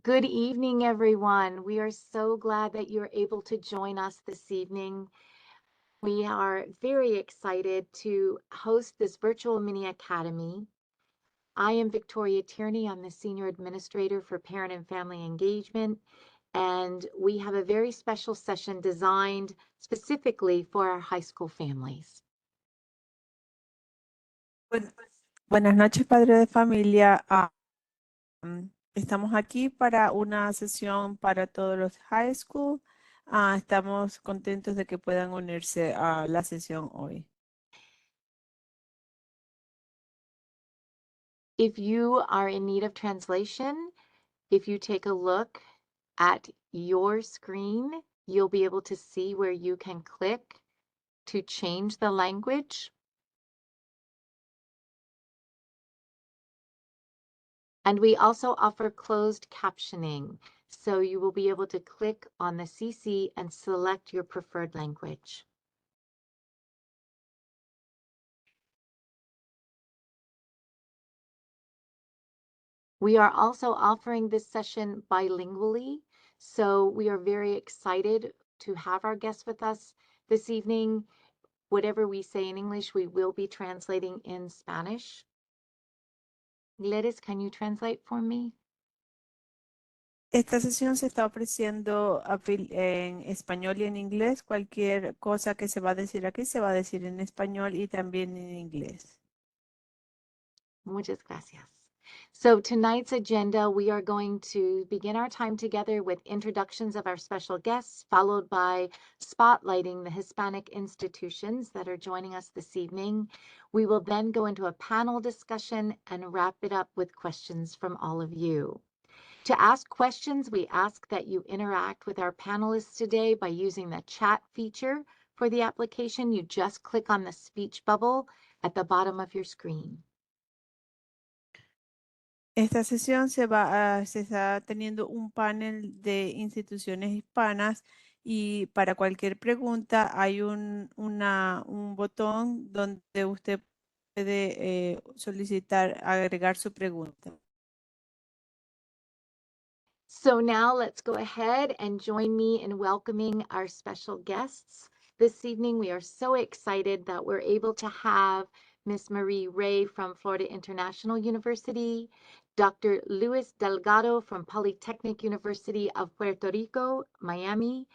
Good evening, everyone. We are so glad that you're able to join us this evening. We are very excited to host this virtual mini academy. I am Victoria Tierney. I'm the Senior Administrator for Parent and Family Engagement, and we have a very special session designed specifically for our high school families. Buenas noches, padre de familia. Estamos aquí para una sesión para todos los high school. Estamos contentos de que puedan unirse a la sesión hoy. If you are in need of translation, if you take a look at your screen, you'll be able to see where you can click to change the language. And we also offer closed captioning, so you will be able to click on the CC and select your preferred language. We are also offering this session bilingually, so we are very excited to have our guests with us this evening. Whatever we say in English, we will be translating in Spanish. Gladys, can you translate for me? Esta sesión se está ofreciendo en español y en inglés. Cualquier cosa que se va a decir aquí se va a decir en español y también en inglés. Muchas gracias. So tonight's agenda, we are going to begin our time together with introductions of our special guests, followed by spotlighting the Hispanic institutions that are joining us this evening. We will then go into a panel discussion and wrap it up with questions from all of you. To ask questions, we ask that you interact with our panelists today by using the chat feature for the application. You just click on the speech bubble at the bottom of your screen. Esta sesión se está teniendo un panel de instituciones hispanas y para cualquier pregunta hay un botón donde usted puede solicitar agregar su pregunta. So now let's go ahead and join me in welcoming our special guests. This evening, we are so excited that we're able to have Miss Marie Ray from Florida International University, Dr. Luis Delgado from Polytechnic University of Puerto Rico, Miami,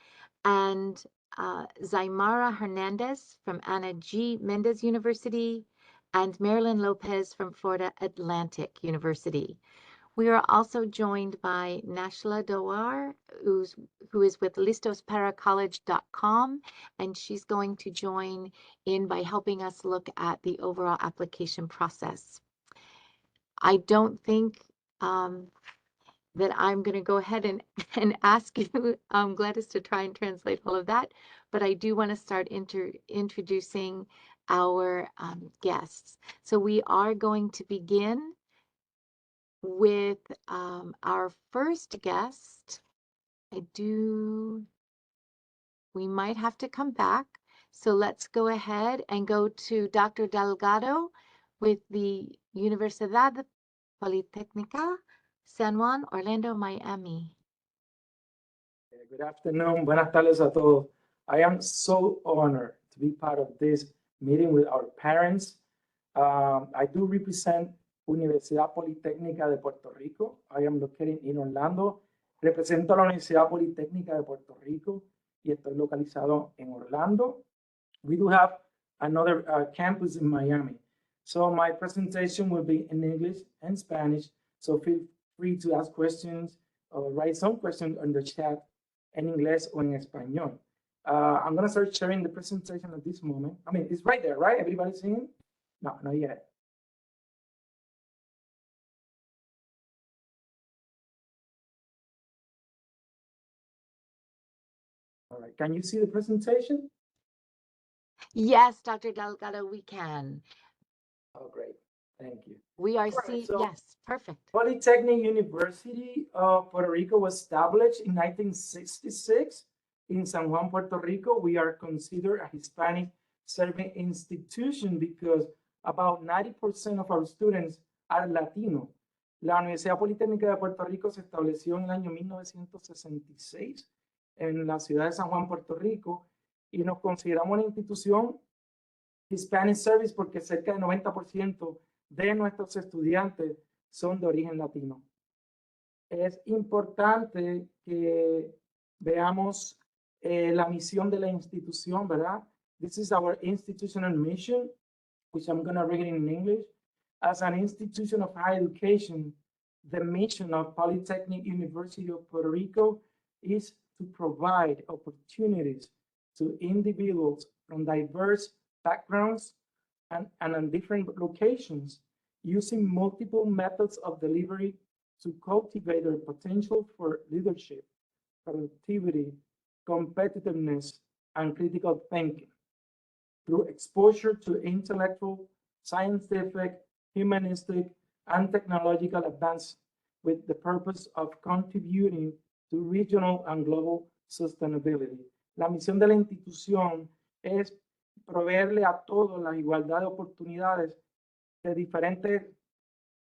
and Zaimara Hernandez from Ana G. Mendez University, and Marilyn Lopez from Florida Atlantic University. We are also joined by Nashla Dawar, who is with listosParaCollege.com, and she's going to join in by helping us look at the overall application process. I don't think that I'm going to go ahead and ask you, Gladys, to try and translate all of that, but I do want to start introducing our guests. So we are going to begin with our first guest. We might have to come back. So let's go ahead and go to Dr. Delgado with the Universidad Politécnica San Juan, Orlando, Miami. Good afternoon. Buenas tardes a todos. I am so honored to be part of this meeting with our parents. I do represent Universidad Politécnica de Puerto Rico. I am located in Orlando. Represento a la Universidad Politécnica de Puerto Rico y estoy localizado en Orlando. We do have another campus in Miami. So my presentation will be in English and Spanish. So feel free to ask questions or write some questions on the chat en inglés o en español. I'm going to start sharing the presentation at this moment. I mean, it's right there, right? Everybody seeing? No, not yet. All right, can you see the presentation? Yes, Dr. Delgado, we can. Oh, great. Thank you. We are Right, seeing, so yes, perfect. Polytechnic University of Puerto Rico was established in 1966 in San Juan, Puerto Rico. We are considered a Hispanic serving institution because about 90% of our students are Latino. La Universidad Politécnica de Puerto Rico se estableció en el año 1966 en la ciudad de San Juan, Puerto Rico, y nos consideramos una institución Hispanic Service porque cerca del 90% de nuestros estudiantes son de origen latino. Es importante que veamos la misión de la institución, ¿verdad? This is our institutional mission, which I'm going to read in English. As an institution of higher education, the mission of Polytechnic University of Puerto Rico is to provide opportunities to individuals from diverse backgrounds and in different locations using multiple methods of delivery to cultivate their potential for leadership, productivity, competitiveness, and critical thinking through exposure to intellectual, scientific, humanistic, and technological advance with the purpose of contributing to regional and global sustainability. La misión de la institución es proveerle a todos la igualdad de oportunidades de diferentes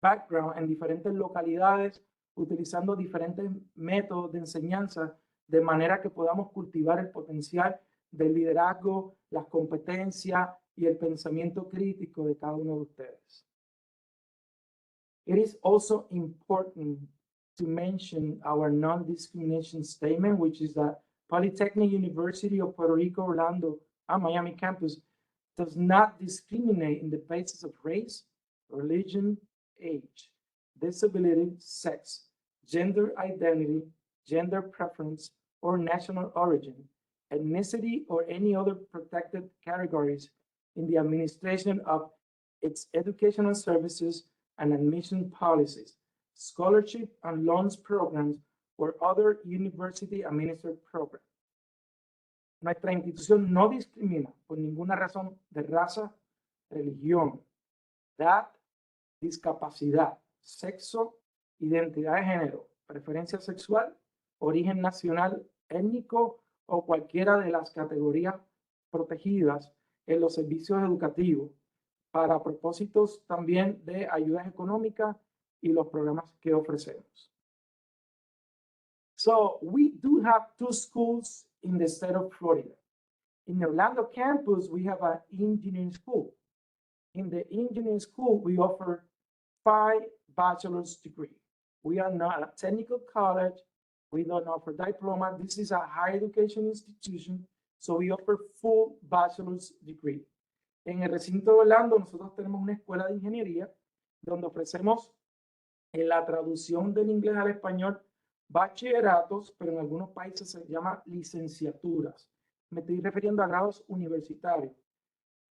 backgrounds en diferentes localidades, utilizando diferentes métodos de enseñanza, de manera que podamos cultivar el potencial del liderazgo, las competencias y el pensamiento crítico de cada uno de ustedes. It is also important to mention our non-discrimination statement, which is that Polytechnic University of Puerto Rico, Orlando, and Miami campus does not discriminate in the basis of race, religion, age, disability, sex, gender identity, gender preference, or national origin, ethnicity, or any other protected categories in the administration of its educational services and admission policies, scholarship and loans programs, or other university administered programs. Nuestra institución no discrimina por ninguna razón de raza, religión, edad, discapacidad, sexo, identidad de género, preferencia sexual, origen nacional, étnico o cualquiera de las categorías protegidas en los servicios educativos para propósitos también de ayudas económicas y los programas que ofrecemos. So we do have 2 schools in the state of Florida. In the Orlando campus, we have an engineering school. In the engineering school, we offer 5 bachelor's degrees. We are not a technical college. We don't offer diploma. This is a higher education institution, so we offer full bachelor's degree. En el recinto de Orlando, nosotros tenemos una escuela de ingeniería donde ofrecemos en la traducción del inglés al español bachilleratos, pero en algunos países se llama licenciaturas. Me estoy refiriendo a grados universitarios.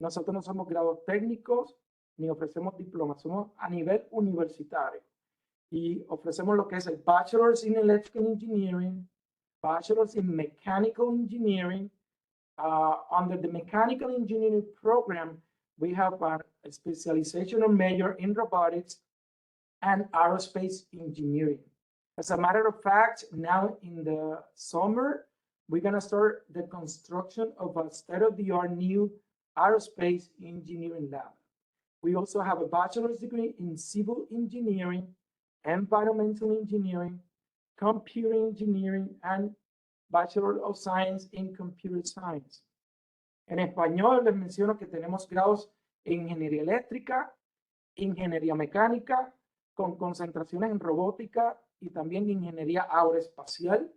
Nosotros no somos grados técnicos ni ofrecemos diplomas, somos a nivel universitario. Y ofrecemos lo que es el Bachelor's in Electrical Engineering, Bachelor's in Mechanical Engineering. Under the Mechanical Engineering program, we have a specialization or major in robotics and aerospace engineering. As a matter of fact, now in the summer, we're going to start the construction of a state-of-the-art new aerospace engineering lab. We also have a bachelor's degree in civil engineering, environmental engineering, computer engineering, and Bachelor of Science in Computer Science. En español les menciono que tenemos grados en ingeniería eléctrica, ingeniería mecánica, con concentraciones en robótica y también ingeniería aeroespacial.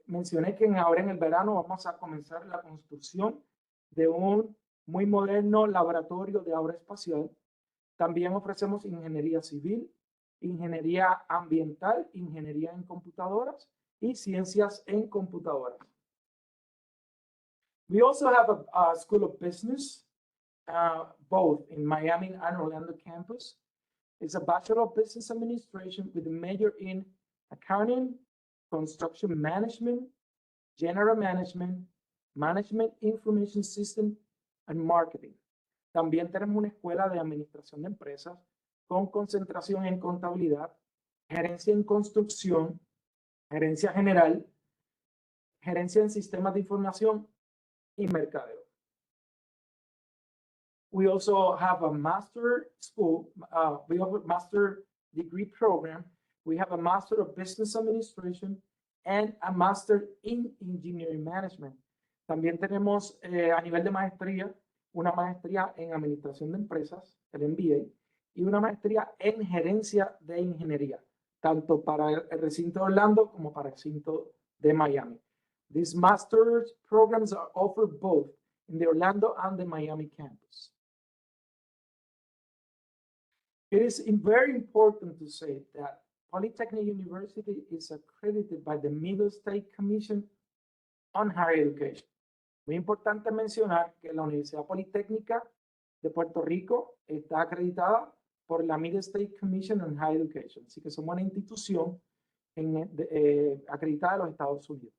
Mencioné que ahora en el verano vamos a comenzar la construcción de un muy moderno laboratorio de aeroespacial. También ofrecemos ingeniería civil, ingeniería ambiental, ingeniería en computadoras y ciencias en computadoras. We also have a School of Business, both in Miami and Orlando campus. It's a Bachelor of Business Administration with a major in accounting, construction management, general management, management information system, and marketing. También tenemos una escuela de administración de empresas con concentración en contabilidad, gerencia en construcción, gerencia general, gerencia en sistemas de información y mercadeo. We also have a master school. We offer master degree program. We have a Master of Business Administration and a Master in Engineering Management. También tenemos a nivel de maestría, una maestría en Administración de Empresas, el MBA, y una maestría en Gerencia de Ingeniería, tanto para el recinto de Orlando como para el recinto de Miami. These master's programs are offered both in the Orlando and the Miami campus. It is very important to say that Polytechnic University is accredited by the Middle State Commission on Higher Education. Muy importante mencionar que la Universidad Politécnica de Puerto Rico está acreditada por la Middle State Commission on Higher Education. Así que somos una institución acreditada de los Estados Unidos.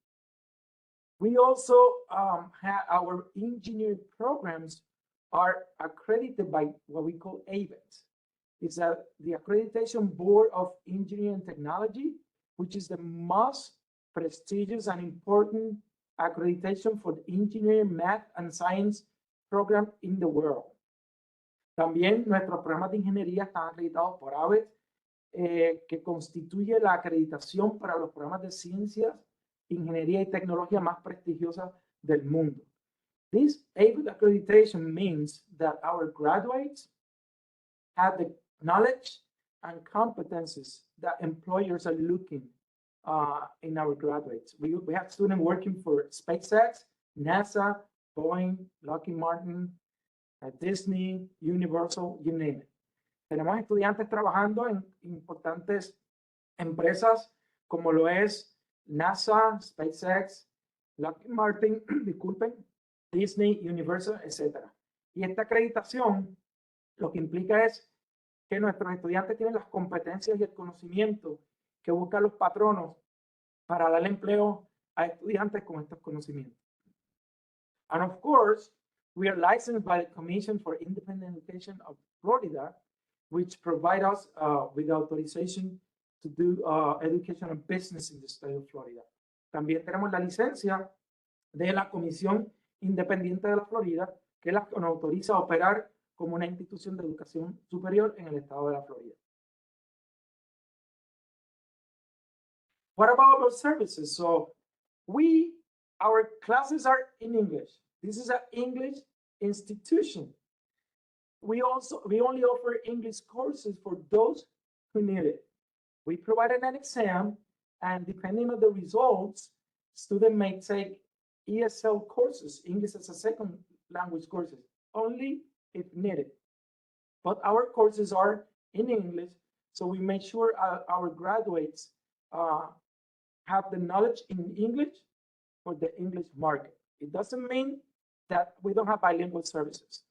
We also have our engineering programs are accredited by what we call ABET. It's the Accreditation Board of Engineering and Technology, which is the most prestigious and important accreditation for the engineering, math, and science program in the world. También nuestros programas de ingeniería están acreditados por ABET, que constituye la acreditación para los programas de ciencias, ingeniería y tecnología más prestigiosas del mundo. This ABET accreditation means that our graduates have the knowledge and competencies that employers are looking in our graduates. We have students working for SpaceX, NASA, Boeing, Lockheed Martin, Disney, Universal, you name it. Tenemos estudiantes trabajando en importantes empresas como lo es NASA, SpaceX, Lockheed Martin, disculpen, Disney, Universal, etc. Y esta acreditación lo que implica es que nuestros estudiantes tienen las competencias y el conocimiento que buscan los patronos para dar empleo a estudiantes con estos conocimientos. And of course, we are licensed by the Commission for Independent Education of Florida, which provide us with authorization to do education and business in the state of Florida. También tenemos la licencia de la Comisión Independiente de la Florida, que es la que nos autoriza a operar como una institución de educación superior en el estado de la Florida. What about our services? So our classes are in English. This is an English institution. We only offer English courses for those who need it. We provide an exam, and depending on the results, students may take ESL courses, English as a second language courses, only if needed. But our courses are in English, so we make sure our graduates have the knowledge in English for the English market. It doesn't mean that we don't have bilingual services.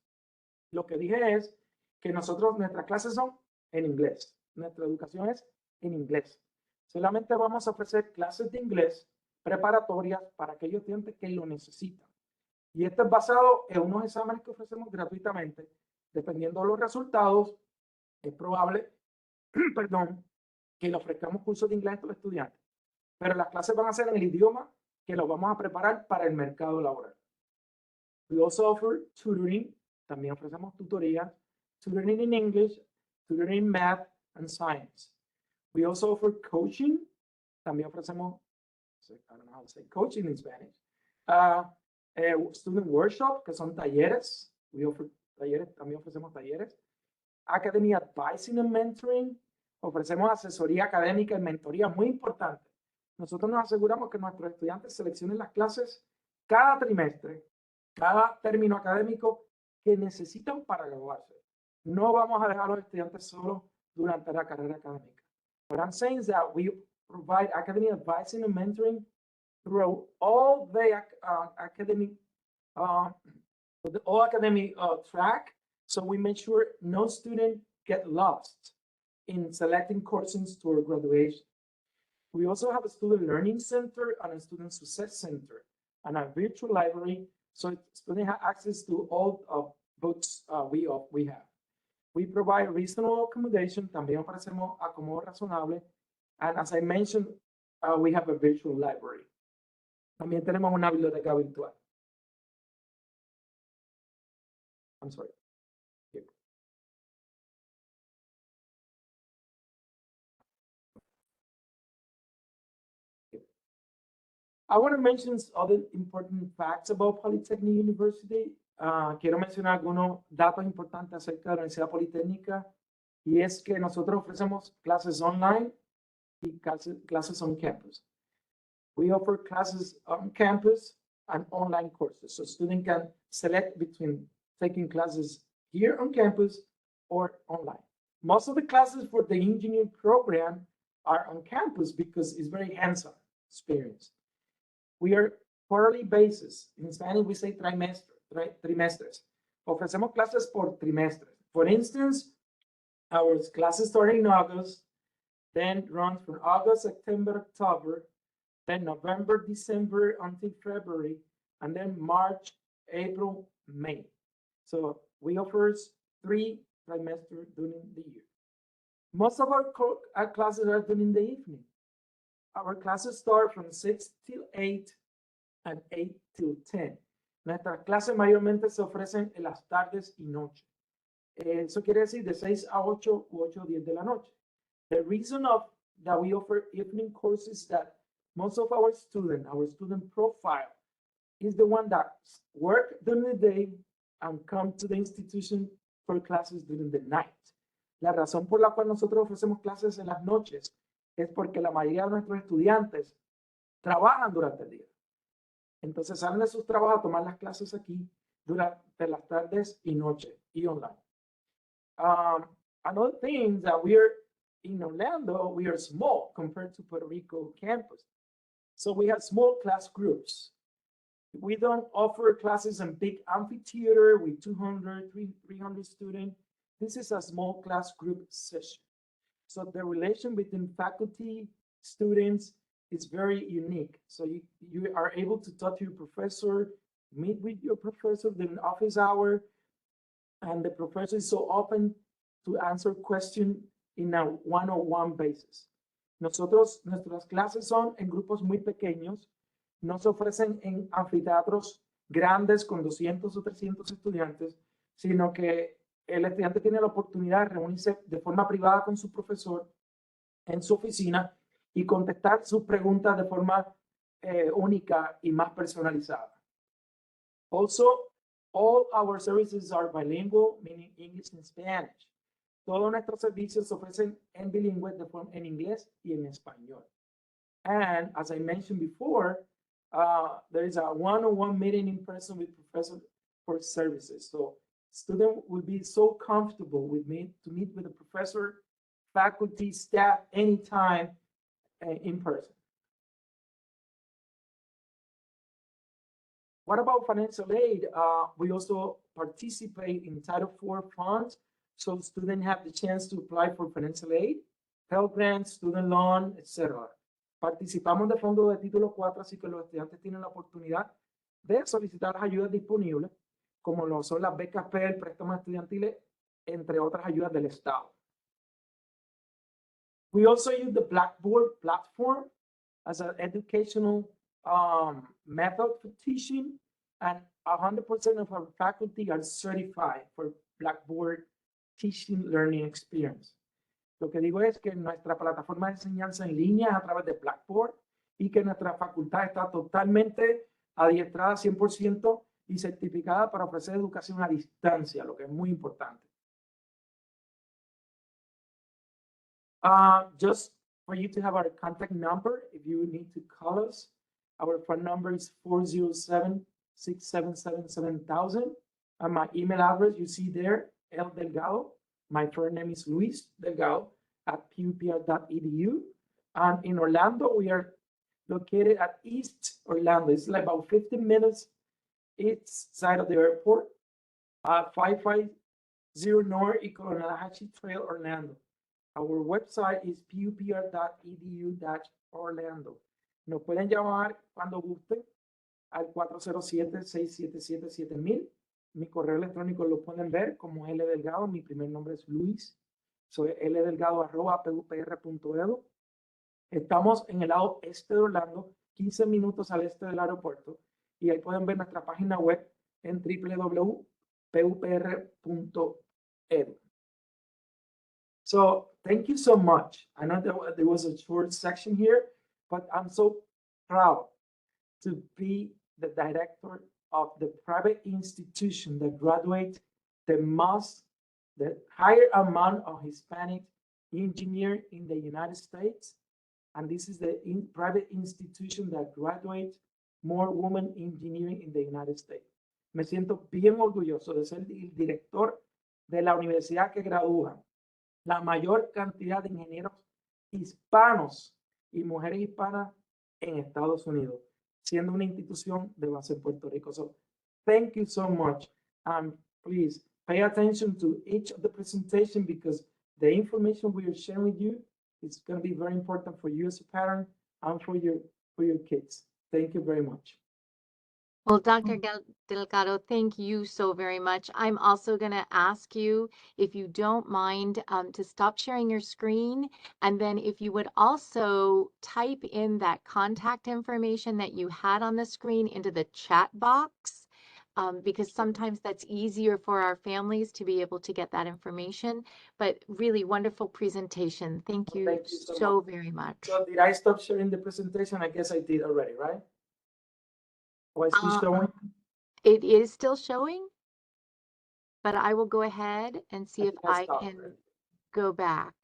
Lo que dije es que nuestras clases son en inglés. Nuestra educación es en inglés. Solamente vamos a ofrecer clases de inglés preparatorias para aquellos estudiantes que lo necesitan. Y esto es basado en unos exámenes que ofrecemos gratuitamente. Dependiendo de los resultados, es probable, perdón, que le ofrezcamos cursos de inglés a estos estudiantes. Pero las clases van a ser en el idioma que los vamos a preparar para el mercado laboral. We also offer tutoring. También ofrecemos tutorías, tutoring in English, tutoring in math and science. We also offer coaching. También ofrecemos, I don't know how to say coaching in Spanish. Student workshop, que son talleres. We offer talleres, también ofrecemos talleres. Academy advising and mentoring. Ofrecemos asesoría académica y mentoría, muy importante. Nosotros nos aseguramos que nuestros estudiantes seleccionen las clases cada trimestre, cada término académico que necesitan para graduarse. No vamos a dejar a los estudiantes solos durante la carrera académica. What I'm saying is that we provide academic advising and mentoring through all the academic track, so we make sure no student get lost in selecting courses toward graduation. We also have a student learning center and a student success center and a virtual library, so students have access to all books we have. We provide reasonable accommodation, también ofrecemos acomodo razonable, and as I mentioned, we have a virtual library. También tenemos una biblioteca virtual. I'm sorry. I want to mention other important facts about Polytechnic University. Quiero mencionar algunos datos importantes acerca de la Universidad Politécnica, y es que nosotros ofrecemos clases online y clases on campus. We offer classes on campus and online courses, so students can select between taking classes here on campus or online. Most of the classes for the engineering program are on campus because it's very hands-on experience. We are quarterly basis. In Spanish, we say trimestres. Ofrecemos clases por trimestre. For instance, our classes start in August, then runs from August, September, October, then November, December until February, and then March, April, May. So we offer 3 trimesters during the year. Most of our classes are done in the evening. Our classes start from 6 till 8 and 8 till 10. Nuestras clases mayormente se ofrecen en las tardes y noche. Eso quiere decir de 6 a 8 u 8 a 10 de la noche. The reason that we offer evening courses is that most of our student profile is the one that work during the day and come to the institution for classes during the night. La razón por la cual nosotros ofrecemos clases en las noches es porque la mayoría de nuestros estudiantes trabajan durante el día. Entonces salen de sus trabajos a tomar las clases aquí durante las tardes y noche y online. Another thing that in Orlando, we are small compared to Puerto Rico campus. So we have small class groups. We don't offer classes in big amphitheater with 200, 300 students. This is a small class group session. So the relation between faculty, students is very unique. So you are able to talk to your professor, meet with your professor during office hour, and the professor is so open to answer questions in a one-on-one basis. Nuestras clases son en grupos muy pequeños, no se ofrecen en anfiteatros grandes con 200 o 300 estudiantes, sino que el estudiante tiene la oportunidad de reunirse de forma privada con su profesor en su oficina y contestar sus preguntas de forma única y más personalizada. Also, all our services are bilingual, meaning English and Spanish. Todos nuestros servicios se ofrecen en bilingüe, en inglés y en español. And as I mentioned before, there is a one-on-one meeting in person with professor for services. So student will be so comfortable with me to meet with the professor, faculty, staff, anytime in person. What about financial aid? We also participate in Title IV funds, so students have the chance to apply for financial aid, Pell Grants, student loan, etc. Participamos de fondos de título 4, así que los estudiantes tienen la oportunidad de solicitar las ayudas disponibles, como lo son las becas Pell, préstamos estudiantiles, entre otras ayudas del Estado. We also use the Blackboard platform as an educational method for teaching, and 100% of our faculty are certified for Blackboard teaching learning experience. Lo que digo es que nuestra plataforma de enseñanza en línea es a través de Blackboard y que nuestra facultad está totalmente adiestrada 100% y certificada para ofrecer educación a distancia, lo que es muy importante. Just for you to have our contact number, if you need to call us, our phone number is 407-677-7000. And my email address you see there, L Delgado. My first name is Luis Delgado @pupr.edu. And in Orlando, we are located at East Orlando. It's like about 15 minutes east side of the airport, 550 North Economy Trail, Orlando. Our website is pupr.edu/Orlando. Nos pueden llamar cuando gusten al 407-677-7000. Mi correo electrónico lo pueden ver como L Delgado. Mi primer nombre es Luis. Soy ldelgado@pupr.edu. Estamos en el lado este de Orlando, 15 minutos al este del aeropuerto. Y ahí pueden ver nuestra página web en www.pupr.edu. So thank you so much. I know there was a short section here, but I'm so proud to be the director of the private institution that graduates the higher amount of Hispanic engineer in the United States. And this is the private institution that graduates more women engineering in the United States. Me siento bien orgulloso de ser el director de la universidad que gradúa la mayor cantidad de ingenieros hispanos y mujeres hispanas en Estados Unidos, siendo una institución de base en Puerto Rico. So, thank you so much. And please pay attention to each of the presentation because the information we are sharing with you is going to be very important for you as a parent and for your kids. Thank you very much. Well, Dr. Delgado, thank you so very much. I'm also going to ask you, if you don't mind, to stop sharing your screen. And then if you would also type in that contact information that you had on the screen into the chat box, because sometimes that's easier for our families to be able to get that information. But really wonderful presentation. Thank you, so very much. So did I stop sharing the presentation? I guess I did already, right? Or is it showing? It is still showing, but I will go ahead and see if I can go back.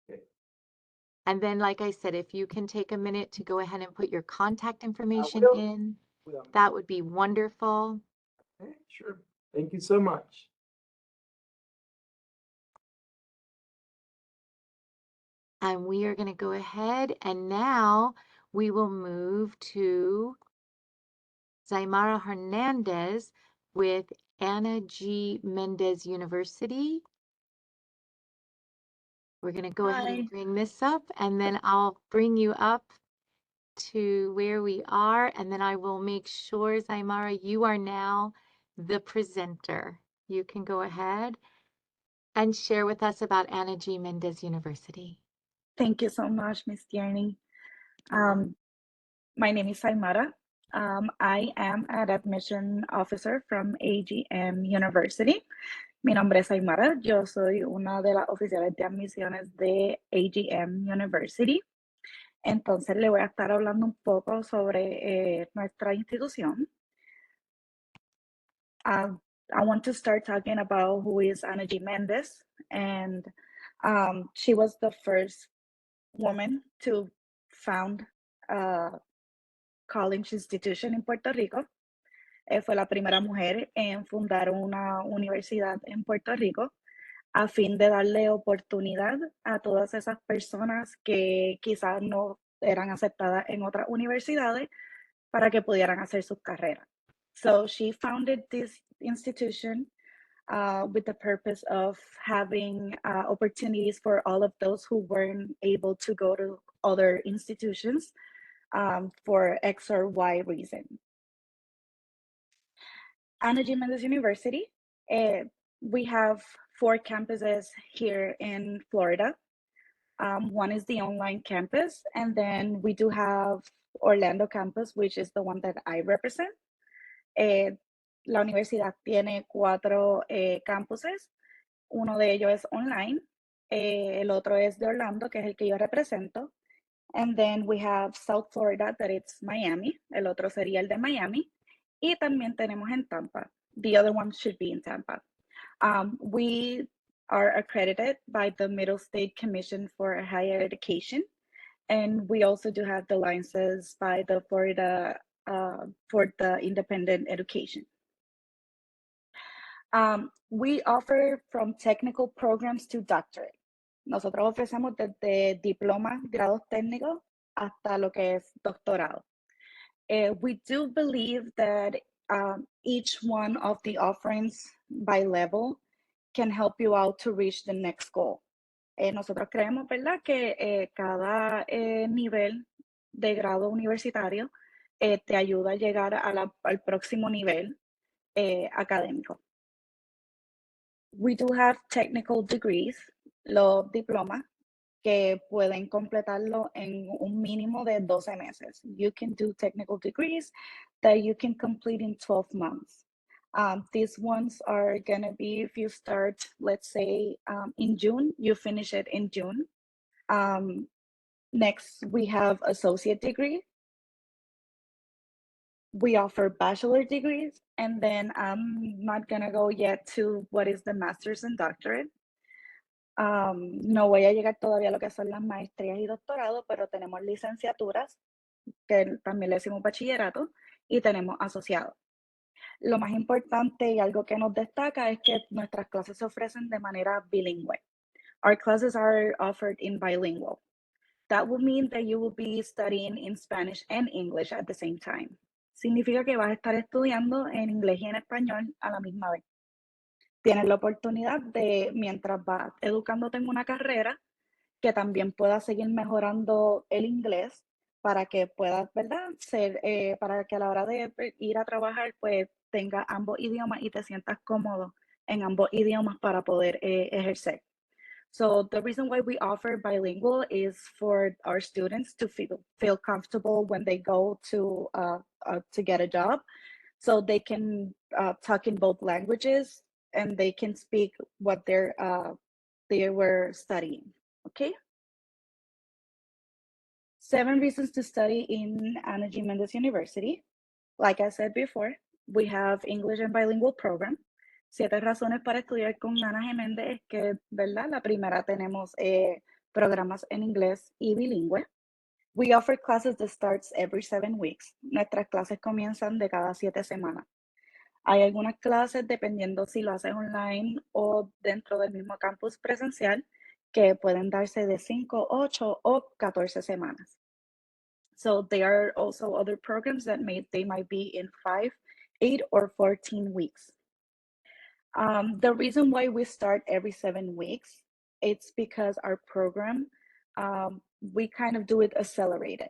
Okay. And then, like I said, if you can take a minute to go ahead and put your contact information in, that would be wonderful. Okay, sure. Thank you so much. And we are going to go ahead and now we will move to Zaimara Hernandez with Ana G. Mendez University. We're going to go ahead and bring this up, and then I'll bring you up to where we are, and then I will make sure, Zaimara, you are now the presenter. You can go ahead and share with us about Ana G. Mendez University. Thank you so much, Ms. Tierney. My name is Saimara. I am an admission officer from AGM University. Mi nombre es Saimara. Yo soy una de las oficiales de admisiones de AGM University. Entonces le voy a estar hablando un poco sobre nuestra institución. I want to start talking about who is Ana G. Mendez, and she was the first woman to found a college institution in Puerto Rico. Fue la primera mujer en fundar una universidad en Puerto Rico a fin de darle oportunidad a todas esas personas que quizás no eran aceptadas en otras universidades para que pudieran hacer sus carreras. So she founded this institution with the purpose of having opportunities for all of those who weren't able to go to other institutions for X or Y reason. Ana G. Mendez University, we have 4 campuses here in Florida. One is the online campus, and then we do have Orlando campus, which is the one that I represent. La universidad tiene 4 campuses. Uno de ellos es online. El otro es de Orlando, que es el que yo represento. And then we have South Florida, that it's Miami. El otro sería el de Miami. Y también tenemos en Tampa. The other one should be in Tampa. We are accredited by the Middle State Commission for Higher Education. And we also do have the licenses by the Florida for the independent education. We offer from technical programs to doctorate. Nosotros ofrecemos desde diplomas, grados técnicos, hasta lo que es doctorado. We do believe that each one of the offerings by level can help you out to reach the next goal. Nosotros creemos, ¿verdad?, que cada nivel de grado universitario te ayuda a llegar al próximo nivel académico. We do have technical degrees, los diplomas, que pueden completarlo en un mínimo de 12 meses. You can do technical degrees that you can complete in 12 months. These ones are going to be, if you start, let's say, in June, you finish it in June. Next, we have associate degree. We offer bachelor degrees, and then I'm not gonna go yet to what is the master's and doctorate. No voy a llegar todavía a lo que son las maestrías y doctorados, pero tenemos licenciaturas, que también le decimos bachillerato, y tenemos asociados. Lo más importante y algo que nos destaca es que nuestras clases se ofrecen de manera bilingüe. Our classes are offered in bilingual. That will mean that you will be studying in Spanish and English at the same time. Significa que vas a estar estudiando en inglés y en español a la misma vez. Tienes la oportunidad de, mientras vas educándote en una carrera, que también puedas seguir mejorando el inglés para que puedas, ¿verdad? Para que a la hora de ir a trabajar, pues tengas ambos idiomas y te sientas cómodo en ambos idiomas para poder ejercer. So the reason why we offer bilingual is for our students to feel comfortable when they go to get a job, so they can talk in both languages and they can speak what they were studying. Okay. 7 reasons to study in Ana G. Mendez University. Like I said before, we have English and bilingual program. 7 razones para estudiar con Ana G. Mendez es que, ¿verdad? La primera tenemos programas en inglés y bilingüe. We offer classes that starts every 7 weeks. Nuestras clases comienzan de cada 7 semanas. Hay algunas clases, dependiendo si lo haces online o dentro del mismo campus presencial, que pueden darse de 5, 8 o 14 semanas. So there are also other programs that they might be in 5, 8, or 14 weeks. The reason why we start every 7 weeks, it's because our program, we kind of do it accelerated.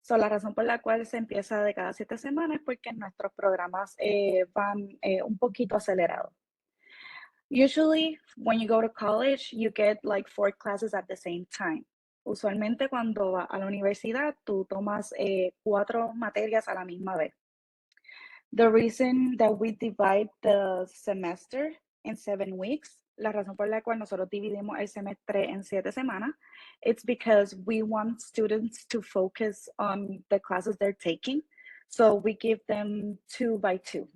So la razón por la cual se empieza de cada 7 semanas es porque nuestros programas van un poquito acelerados. Usually, when you go to college, you get like 4 classes at the same time. Usualmente cuando vas a la universidad, tú tomas 4 materias a la misma vez. The reason that we divide the semester in 7 weeks, la razón por la cual nosotros dividimos el semestre en 7 semanas, it's because we want students to focus on the classes they're taking. So we give them 2 by 2.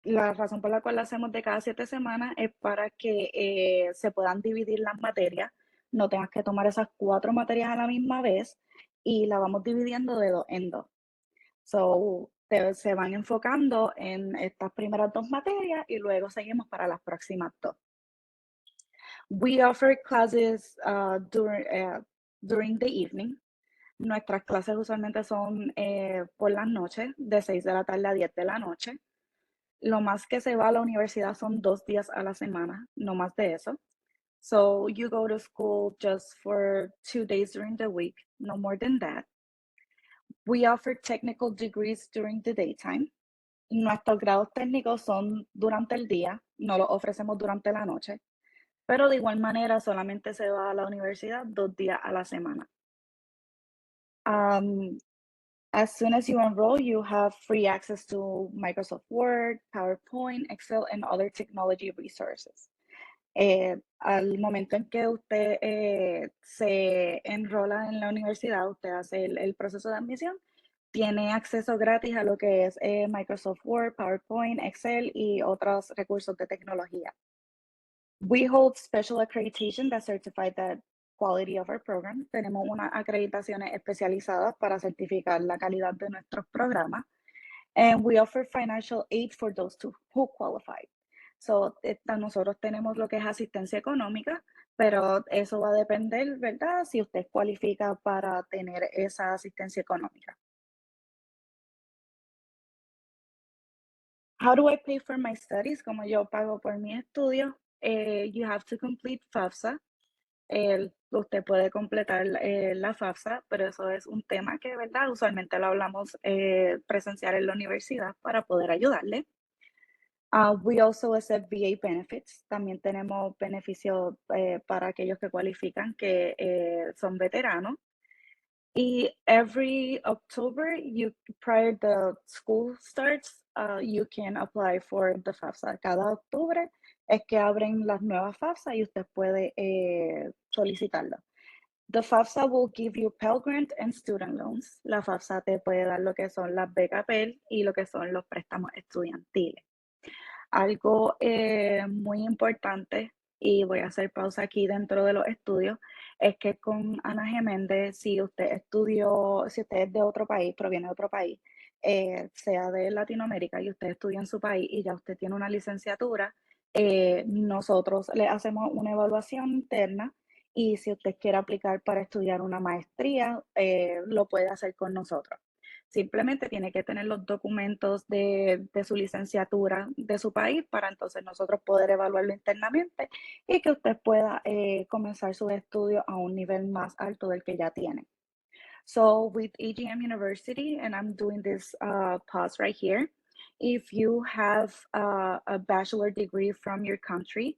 La razón por la cual la hacemos de cada 7 semanas es para que se puedan dividir las materias, no tengas que tomar esas 4 materias a la misma vez y la vamos dividiendo de 2 en 2. So, se van enfocando en estas primeras 2 materias y luego seguimos para las próximas 2. We offer classes during the evening. Nuestras clases usualmente son por las noches, de 6 de la tarde a 10 de la noche. Lo más que se va a la universidad son 2 días a la semana, no más de eso. So you go to school just for 2 days during the week, no more than that. We offer technical degrees during the daytime. Nuestros grados técnicos son durante el día, no los ofrecemos durante la noche, pero de igual manera solamente se va a la universidad 2 días a la semana. As soon as you enroll, you have free access to Microsoft Word, PowerPoint, Excel, and other technology resources. Al momento en que usted se enrola en la universidad, usted hace el proceso de admisión, tiene acceso gratis a lo que es Microsoft Word, PowerPoint, Excel y otros recursos de tecnología. We hold special accreditation that certify the quality of our program. Tenemos unas acreditaciones especializadas para certificar la calidad de nuestros programas. And we offer financial aid for those who qualify. So, nosotros tenemos lo que es asistencia económica, pero eso va a depender, ¿verdad? Si usted cualifica para tener esa asistencia económica. How do I pay for my studies? Como yo pago por mi estudio, you have to complete FAFSA. Usted puede completar la FAFSA, pero eso es un tema que, ¿verdad? Usualmente lo hablamos presencial en la universidad para poder ayudarle. We also accept VA benefits. También tenemos beneficios para aquellos que cualifican, que son veteranos. Y every October, prior the school starts, you can apply for the FAFSA. Cada octubre es que abren las nuevas FAFSA y usted puede solicitarlo. The FAFSA will give you Pell Grant and student loans. La FAFSA te puede dar lo que son las becas Pell y lo que son los préstamos estudiantiles. Algo muy importante, y voy a hacer pausa aquí dentro de los estudios, es que con Ana Geméndez, si usted estudió, si usted es de otro país, proviene de otro país, sea de Latinoamérica y usted estudia en su país y ya usted tiene una licenciatura, nosotros le hacemos una evaluación interna y si usted quiere aplicar para estudiar una maestría, lo puede hacer con nosotros. Simplemente tiene que tener los documentos de su licenciatura de su país para entonces nosotros poder evaluarlo internamente y que usted pueda comenzar sus estudios a un nivel más alto del que ya tiene. So with AGM University, and I'm doing this pause right here, if you have a bachelor degree from your country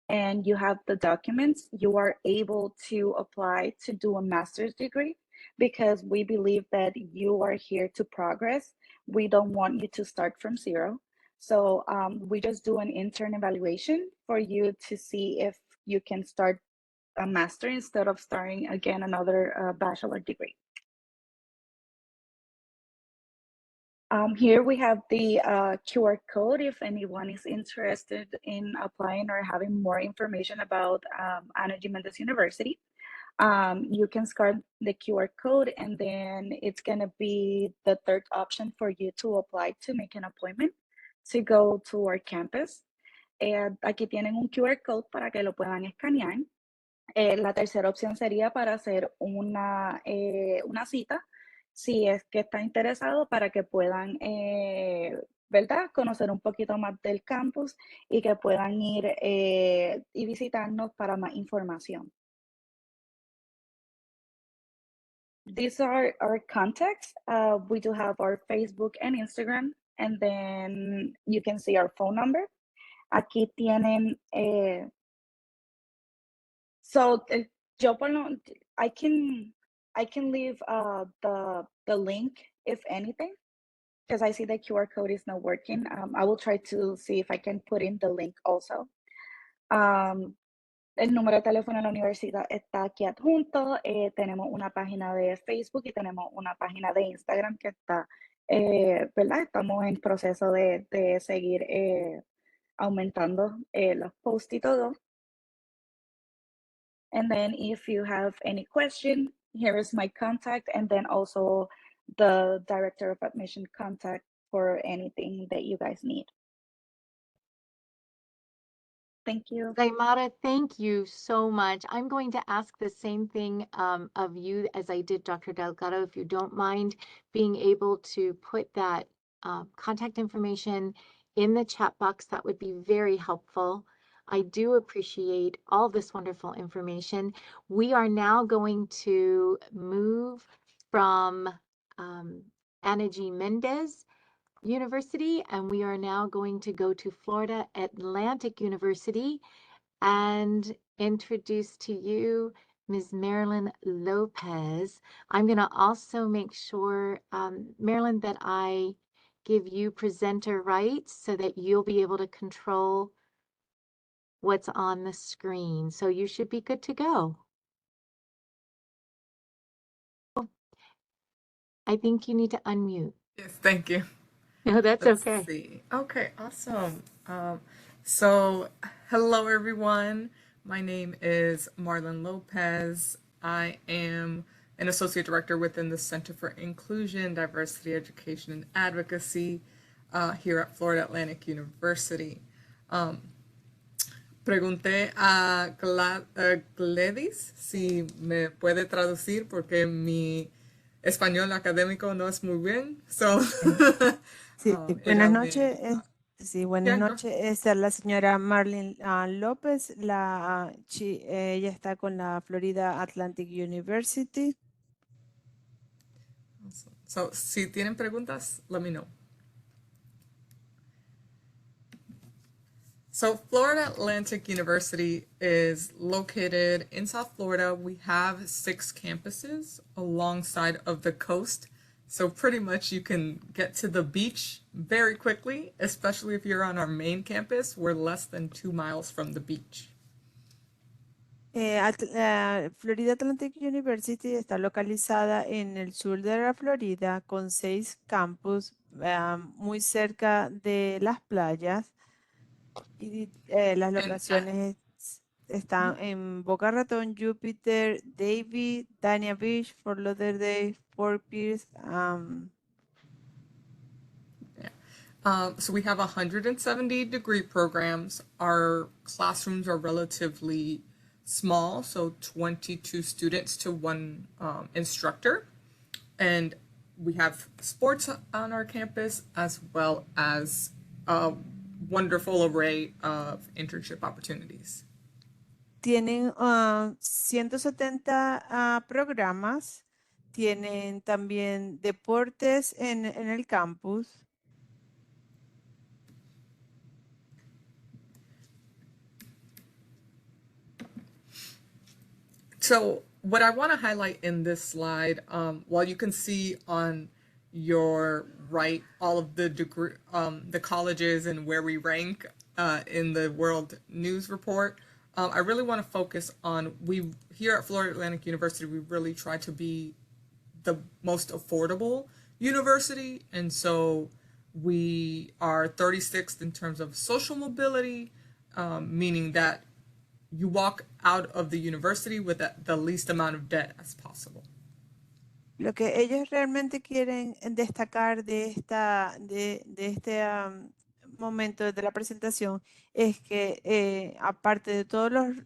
and you have the documents, you are able to apply to do a master's degree because we believe that you are here to progress. We don't want you to start from zero. So we just do an intern evaluation for you to see if you can start a master instead of starting again another bachelor degree. Here we have the QR code if anyone is interested in applying or having more information about Ana Jimenez University. You can scan the QR code and then it's going to be the third option for you to apply to make an appointment to go to our campus. Aquí tienen un QR code para que lo puedan escanear. La tercera opción sería para hacer una cita, si es que está interesado, para que puedan, ¿verdad?, conocer un poquito más del campus y que puedan ir y visitarnos para más información. These are our contacts. We do have our Facebook and Instagram, and then you can see our phone number. Aquí tienen, I can leave the link if anything, because I see the QR code is not working. I will try to see if I can put in the link also. El número de teléfono de la universidad está aquí adjunto. Tenemos una página de Facebook y tenemos una página de Instagram que está, ¿verdad? Estamos en proceso de seguir aumentando los posts y todo. And then if you have any question, here is my contact, and then also the director of admission contact for anything that you guys need. Thank you. Zaimara, thank you so much. I'm going to ask the same thing of you as I did Dr. Delgado, if you don't mind being able to put that contact information in the chat box. That would be very helpful. I do appreciate all this wonderful information. We are now going to move from Ana G. Mendez University, and we are now going to go to Florida Atlantic University and introduce to you Ms. Marilyn Lopez. I'm going to also make sure, Marilyn, that I give you presenter rights so that you'll be able to control what's on the screen. So you should be good to go. I think you need to unmute. Yes, thank you. No, that's Let's okay. see. Okay, awesome. So, hello everyone. My name is Marlon Lopez. I am an associate director within the Center for Inclusion, Diversity, Education, and Advocacy here at Florida Atlantic University. Pregunté a Gladys si me puede traducir porque mi español académico no es muy bien. So, Sí, buenas noches. Sí, buenas Yeah, go. noches. Esta es la señora Marlene López. Ella está con la Florida Atlantic University. Awesome. So, si tienen preguntas, let me know. So Florida Atlantic University is located in South Florida. We have 6 campuses alongside of the coast. So pretty much you can get to the beach very quickly, especially if you're on our main campus. We're less than 2 miles from the beach. Florida Atlantic University está localizada en el sur de la Florida con 6 campus muy cerca de las playas y las And locaciones están en Boca Ratón, Júpiter, Davie, Dania Beach, Fort Lauderdale, Fort Pierce. So we have 170 degree programs. Our classrooms are relatively small, so 22 students to one instructor. And we have sports on our campus as well as a wonderful array of internship opportunities. Tienen 170 programas, tienen también deportes en el campus. So what I want to highlight in this slide, while you can see on your right all of the degree, the colleges and where we rank in the World News Report, I really want to focus on we here at Florida Atlantic University. We really try to be the most affordable university, and so we are 36th in terms of social mobility, meaning that you walk out of the university with the least amount of debt as possible. Lo que ellos realmente quieren destacar de este momento de la presentación es que aparte de todos los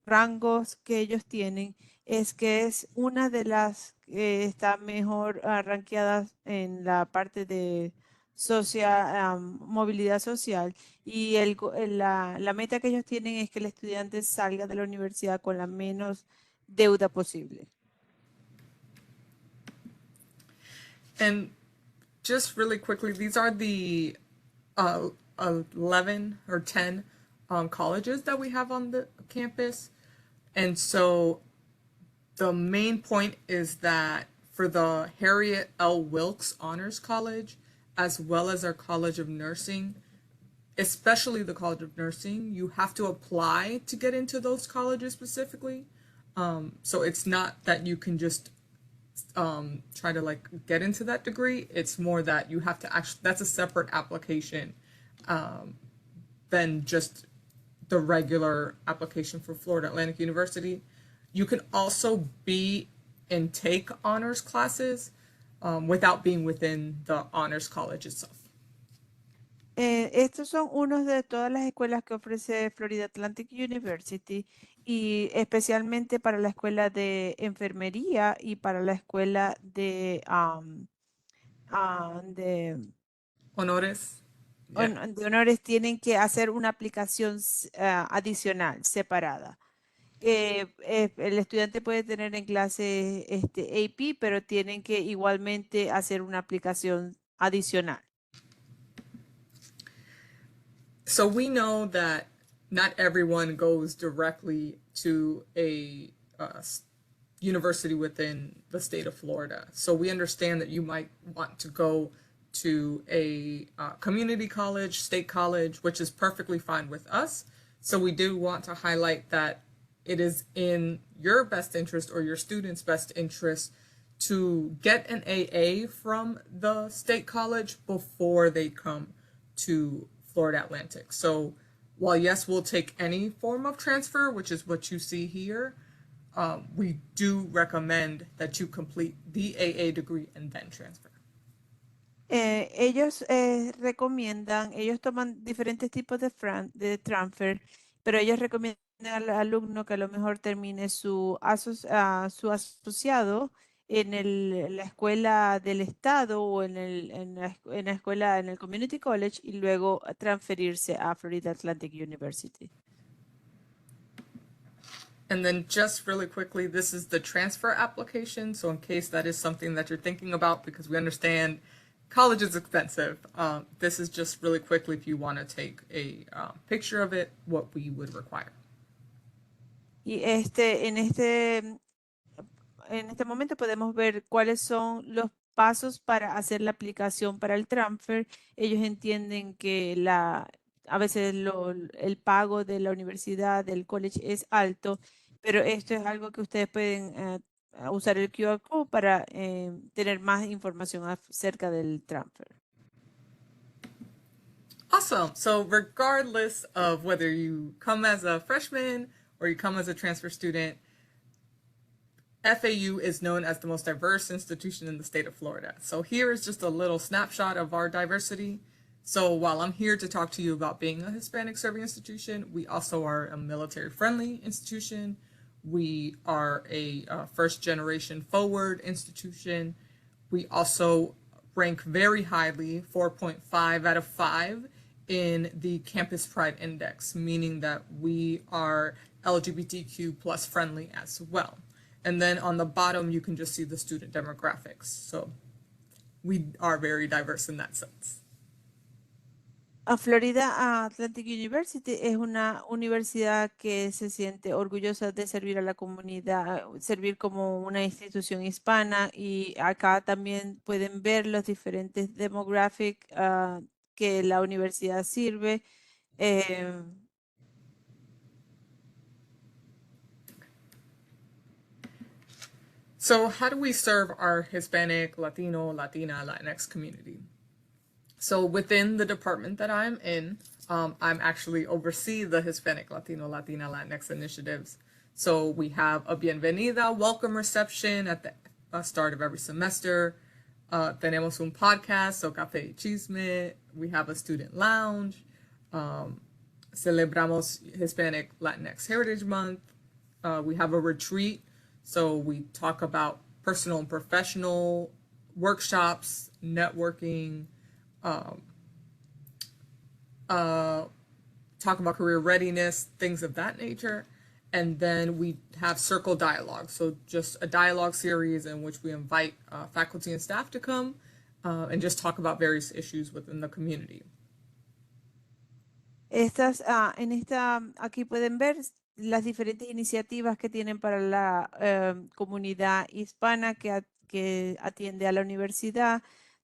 rangos que ellos tienen, es que es una de las que está mejor rankeadas en la parte de movilidad social y la meta que ellos tienen es que el estudiante salga de la universidad con la menos deuda posible. And just really quickly, these are the 11 or 10 colleges that we have on the campus. And so the main point is that for the Harriet L. Wilkes Honors College, as well as our College of Nursing, especially the College of Nursing, you have to apply to get into those colleges specifically. So it's not that you can just try to like get into that degree. It's more that you have to actually, that's a separate application than just the regular application for Florida Atlantic University. You can also be and take honors classes without being within the honors college itself. Estos son unos de todas las escuelas que ofrece Florida Atlantic University y especialmente para la escuela de enfermería y para la escuela de Honores. Yeah. de honores tienen que hacer una aplicación adicional, separada. El estudiante puede tener en clase AP, pero tienen que igualmente hacer una aplicación adicional. So we know that not everyone goes directly to a university within the state of Florida. So we understand that you might want to go to a community college, state college, which is perfectly fine with us. So we do want to highlight that it is in your best interest or your students' best interest to get an AA from the state college before they come to Florida Atlantic. So while yes, we'll take any form of transfer, which is what you see here, we do recommend that you complete the AA degree and then transfer. Ellos recomiendan, ellos toman diferentes tipos de transfer, pero ellos recomiendan al alumno que a lo mejor termine su asociado en la escuela del estado o en la escuela, en el community college y luego transferirse a Florida Atlantic University. And then just really quickly, this is the transfer application. So in case that is something that you're thinking about, because we understand college is expensive, this is just really quickly if you want to take a picture of it, what we would require. Y en este momento podemos ver cuáles son los pasos para hacer la aplicación para el transfer. Ellos entienden que a veces el pago de la universidad, del college es alto, pero esto es algo que ustedes pueden usar el QR code para tener más información acerca del transfer. Awesome. So regardless of whether you come as a freshman or you come as a transfer student, FAU is known as the most diverse institution in the state of Florida. So here is just a little snapshot of our diversity. So while I'm here to talk to you about being a Hispanic serving institution, we also are a military friendly institution. We are a first generation forward institution. We also rank very highly, 4.5 out of 5, in the Campus Pride Index, meaning that we are LGBTQ plus friendly as well. And then on the bottom, you can just see the student demographics. So we are very diverse in that sense. Florida Atlantic University es una universidad que se siente orgullosa de servir a la comunidad, servir como una institución hispana, y acá también pueden ver los diferentes demographics que la universidad sirve. So how do we serve our Hispanic, Latino, Latina, Latinx community? So within the department that I'm in, I'm actually oversee the Hispanic, Latino, Latina, Latinx initiatives. So we have a bienvenida, welcome reception at the start of every semester. Tenemos un podcast, so Café y Chisme. We have a student lounge. Celebramos Hispanic Latinx Heritage Month. We have a retreat. So we talk about personal and professional workshops, networking, talk about career readiness, things of that nature. And then we have circle dialogue. So just a dialogue series in which we invite faculty and staff to come and just talk about various issues within the community. Aquí pueden ver las diferentes iniciativas que tienen para la comunidad hispana que atiende a la universidad.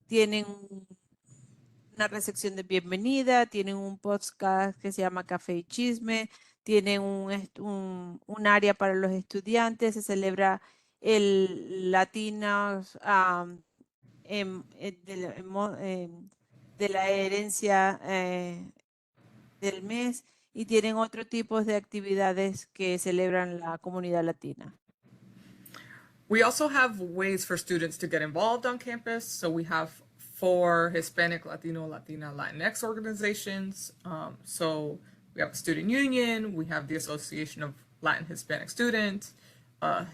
Tienen una recepción de bienvenida, tienen un podcast que se llama Café y Chisme, tienen un área para los estudiantes, se celebra el Latinos de la herencia del mes, y tienen otro tipo de actividades que celebran la comunidad latina. We also have ways for students to get involved on campus. So we have 4 Hispanic, Latino, Latina, Latinx organizations. So we have a student union, we have the Association of Latin Hispanic Students,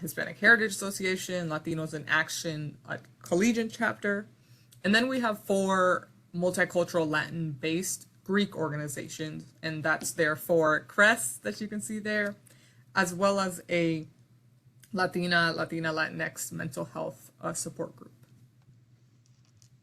Hispanic Heritage Association, Latinos in Action, a collegiate chapter. And then we have 4 multicultural Latin-based Greek organizations, and that's their 4 crests that you can see there, as well as a Latina, Latinx mental health support group.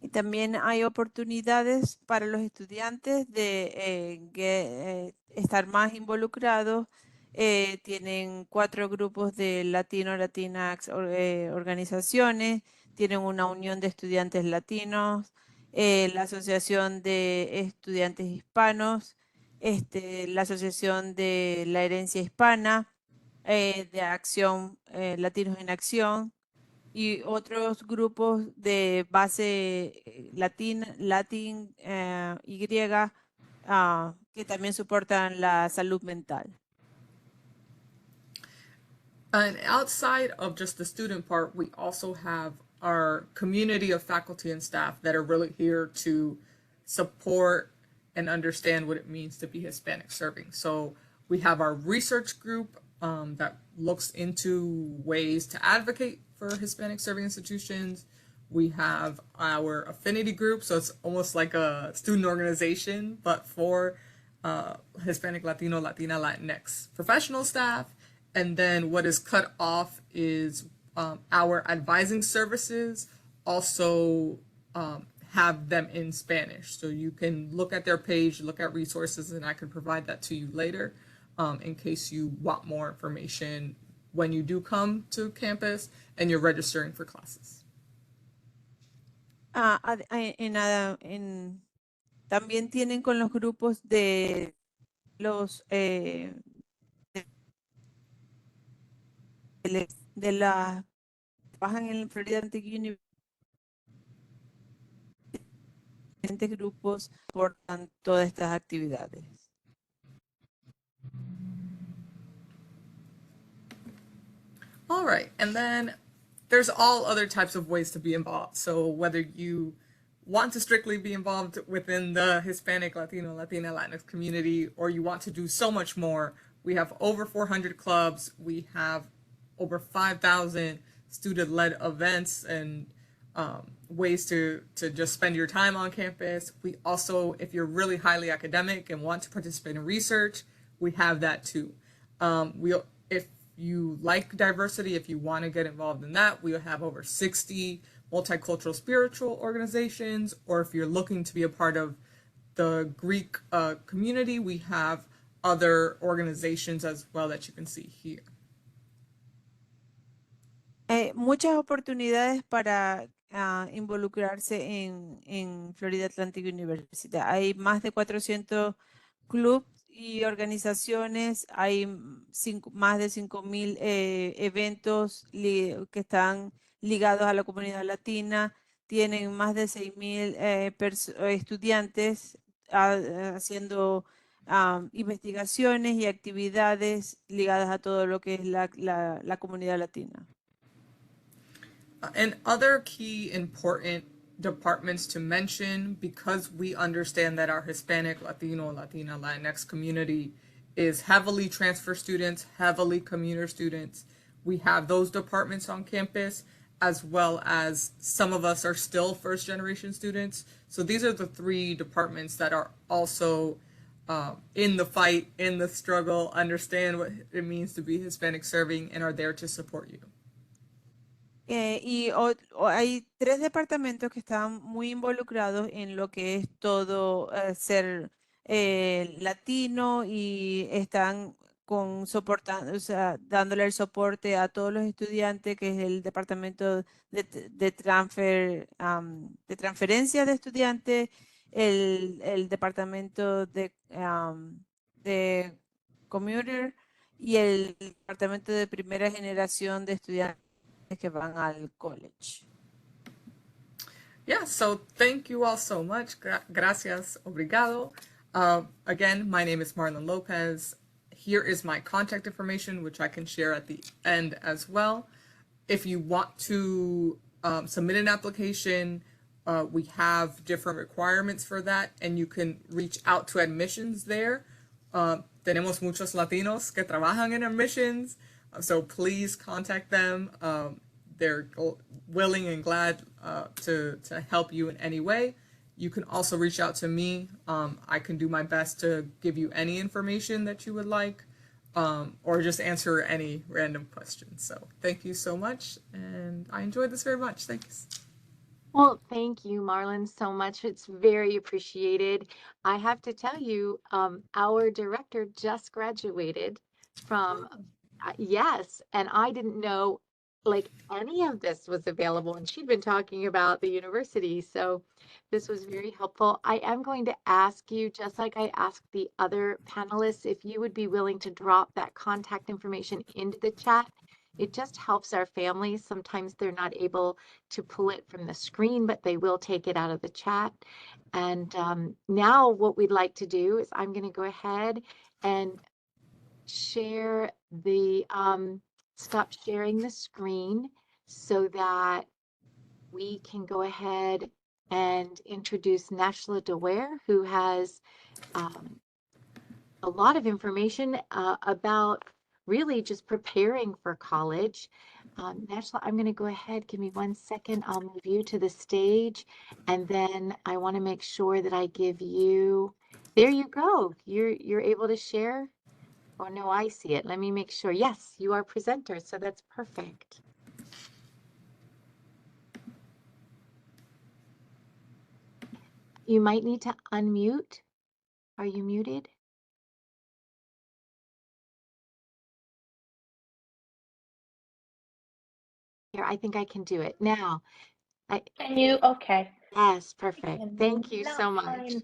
Y también hay oportunidades para los estudiantes de estar más involucrados. Tienen 4 grupos de Latino, Latinx organizaciones, tienen una unión de estudiantes latinos, la Asociación de Estudiantes Hispanos, la Asociación de la Herencia Hispana, de Acción, Latinos en Acción, y otros grupos de base Latin Y, que también soportan la salud mental. And outside of just the student part, we also have our community of faculty and staff that are really here to support and understand what it means to be Hispanic serving. So we have our research group that looks into ways to advocate for Hispanic serving institutions. We have our affinity group, so it's almost like a student organization, but for Hispanic, Latino, Latina, Latinx professional staff. And then what is cut off is our advising services also have them in Spanish. So you can look at their page, look at resources, and I can provide that to you later in case you want more information when you do come to campus and you're registering for classes. También tienen con los grupos de los de la trabajan en Florida Tech University, diferentes grupos por todas estas actividades. All right, and then there's all other types of ways to be involved. So whether you want to strictly be involved within the Hispanic, Latino, Latina, Latinx community, or you want to do so much more, we have over 400 clubs. We have over 5,000 student-led events and ways to just spend your time on campus. We also, if you're really highly academic and want to participate in research, we have that too. If you like diversity, if you want to get involved in that, we'll have over 60 multicultural spiritual organizations, or if you're looking to be a part of the Greek community, we have other organizations as well that you can see here. Muchas oportunidades para involucrarse en Florida Atlantic University. Hay más de 400 clubes y organizaciones, hay más de 5,000 eventos que están ligados a la comunidad latina, tienen más de 6,000 estudiantes haciendo investigaciones y actividades ligadas a todo lo que es la comunidad latina. And other key important departments to mention, because we understand that our Hispanic, Latino, Latina, Latinx community is heavily transfer students, heavily commuter students. We have those departments on campus, as well as some of us are still first generation students. So these are the three departments that are also in the fight, in the struggle, understand what it means to be Hispanic serving, and are there to support you. Hay 3 departamentos que están muy involucrados en lo que es todo ser latino y están soportando, o sea, dándole el soporte a todos los estudiantes, que es el departamento de transferencia de estudiantes, el departamento de commuter y el departamento de primera generación de estudiantes que van al college. Yeah, so thank you all so much. Gracias, obrigado. Again, my name is Marlon Lopez. Here is my contact information, which I can share at the end as well. If you want to submit an application, we have different requirements for that, and you can reach out to admissions there. Tenemos muchos Latinos que trabajan en admissions, so please contact them. They're willing and glad to help you in any way. You can also reach out to me. I can do my best to give you any information that you would like, or just answer any random questions. So thank you so much, and I enjoyed this very much. Thanks. Well, thank you, Marlon, so much. It's very appreciated. I have to tell you, our director just graduated from, yes, and I didn't know like any of this was available, and she'd been talking about the university, so this was very helpful. I am going to ask you, just like I asked the other panelists, if you would be willing to drop that contact information into the chat. It just helps our families. Sometimes they're not able to pull it from the screen, but they will take it out of the chat. And now what we'd like to do is I'm going to go ahead and share the, stop sharing the screen so that we can go ahead and introduce Nashla DeWare, who has a lot of information about really just preparing for college. Nashla, I'm going to go ahead. Give me 1 second. I'll move you to the stage, and then I want to make sure that I give you. There you go. You're able to share. Oh no, I see it. Let me make sure. Yes, you are presenter, so that's perfect. You might need to unmute. Are you muted? Here, I think I can do it now. Can you? Okay. Yes, perfect. Thank you Now so much. fine.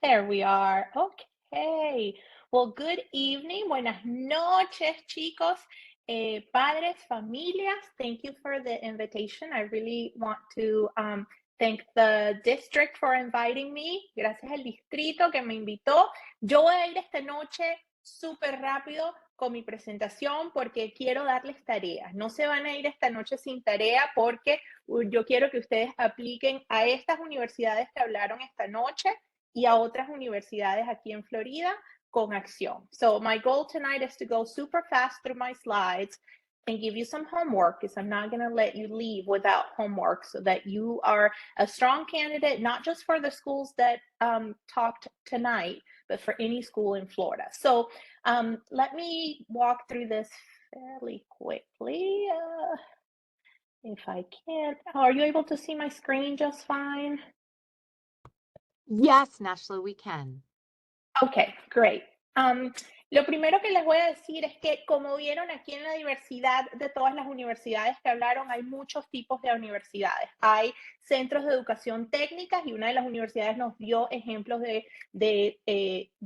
There we are. Okay. Well, good evening. Buenas noches, chicos. Padres, familias, thank you for the invitation. I really want to thank the district for inviting me. Gracias al distrito que me invitó. Yo voy a ir esta noche súper rápido con mi presentación porque quiero darles tareas. No se van a ir esta noche sin tarea porque yo quiero que ustedes apliquen a estas universidades que hablaron esta noche y a otras universidades aquí en Florida con acción. So my goal tonight is to go super fast through my slides and give you some homework, because I'm not going to let you leave without homework, so that you are a strong candidate, not just for the schools that talked tonight, but for any school in Florida. So let me walk through this fairly quickly. If I can. Are you able to see my screen just fine? Yes, Nashla, we can. Okay, great. Lo primero que les voy a decir es que, como vieron aquí en la diversidad de todas las universidades que hablaron, hay muchos tipos de universidades. Hay centros de educación técnicas y una de las universidades nos dio ejemplos de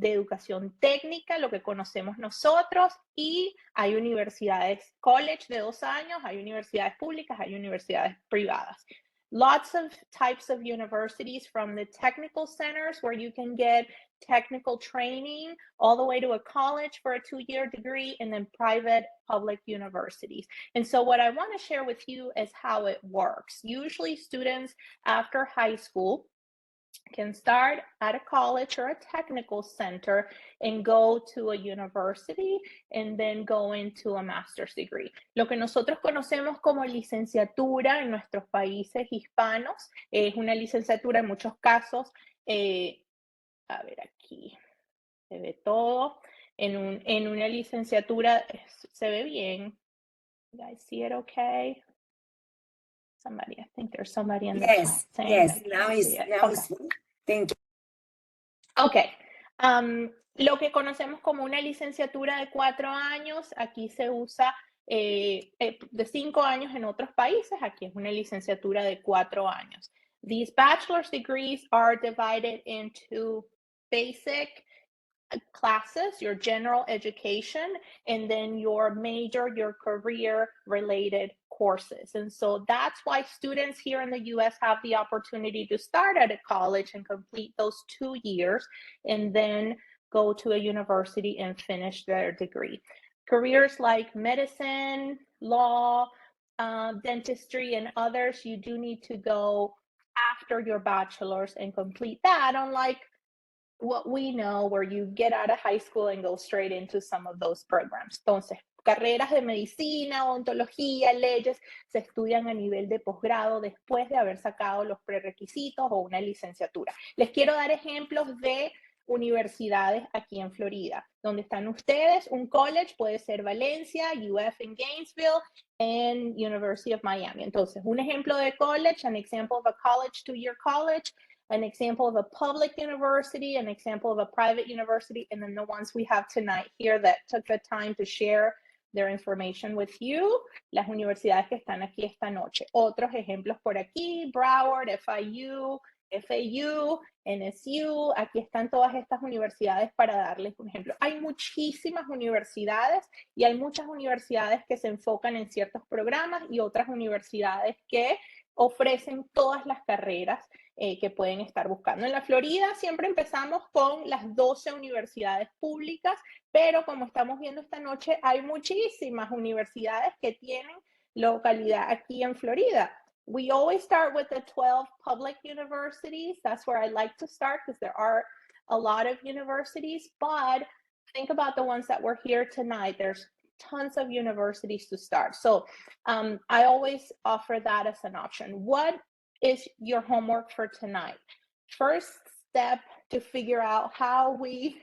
educación técnica, lo que conocemos nosotros, y hay universidades college de 2 años, hay universidades públicas, hay universidades privadas. Lots of types of universities, from the technical centers where you can get technical training all the way to a college for a 2-year degree, and then private public universities. And so what I want to share with you is how it works. Usually students after high school can start at a college or a technical center and go to a university and then go into a master's degree. Lo que nosotros conocemos como licenciatura en nuestros países hispanos es una licenciatura en muchos casos, a ver aquí, se ve todo, en una licenciatura se ve bien. You guys see it okay? Somebody, I think there's somebody in the chat saying yes, they now can't is see it. now Okay. is thank you. Ok, lo que conocemos como una licenciatura de 4 años, aquí se usa de 5 años en otros países, aquí es una licenciatura de 4 años. These bachelor's degrees are divided into basic classes, your general education, and then your major, your career related courses. And so that's why students here in the US have the opportunity to start at a college and complete those 2 years, and then go to a university and finish their degree. Careers like medicine, law, dentistry, and others, you do need to go after your bachelor's and complete that, unlike what we know where you get out of high school and go straight into some of those programs. Entonces, carreras de medicina, odontología, leyes, se estudian a nivel de posgrado después de haber sacado los prerequisitos o una licenciatura. Les quiero dar ejemplos de universidades aquí en Florida. Donde están ustedes, un college puede ser Valencia, UF en Gainesville, and University of Miami. Entonces, un ejemplo de college, an example of a college, 2-year college, an example of a public university, an example of a private university, and then the ones we have tonight here that took the time to share their information with you, las universidades que están aquí esta noche. Otros ejemplos por aquí, Broward, FIU, FAU, NSU, aquí están todas estas universidades para darles un ejemplo. Hay muchísimas universidades y hay muchas universidades que se enfocan en ciertos programas y otras universidades que ofrecen todas las carreras que pueden estar buscando. En la Florida siempre empezamos con las 12 universidades públicas, pero como estamos viendo esta noche, hay muchísimas universidades que tienen localidad aquí en Florida. We always start with the 12 public universities. That's where I like to start because there are a lot of universities, but think about the ones that were here tonight. There's tons of universities to start. So I always offer that as an option. What is your homework for tonight? First step to figure out how we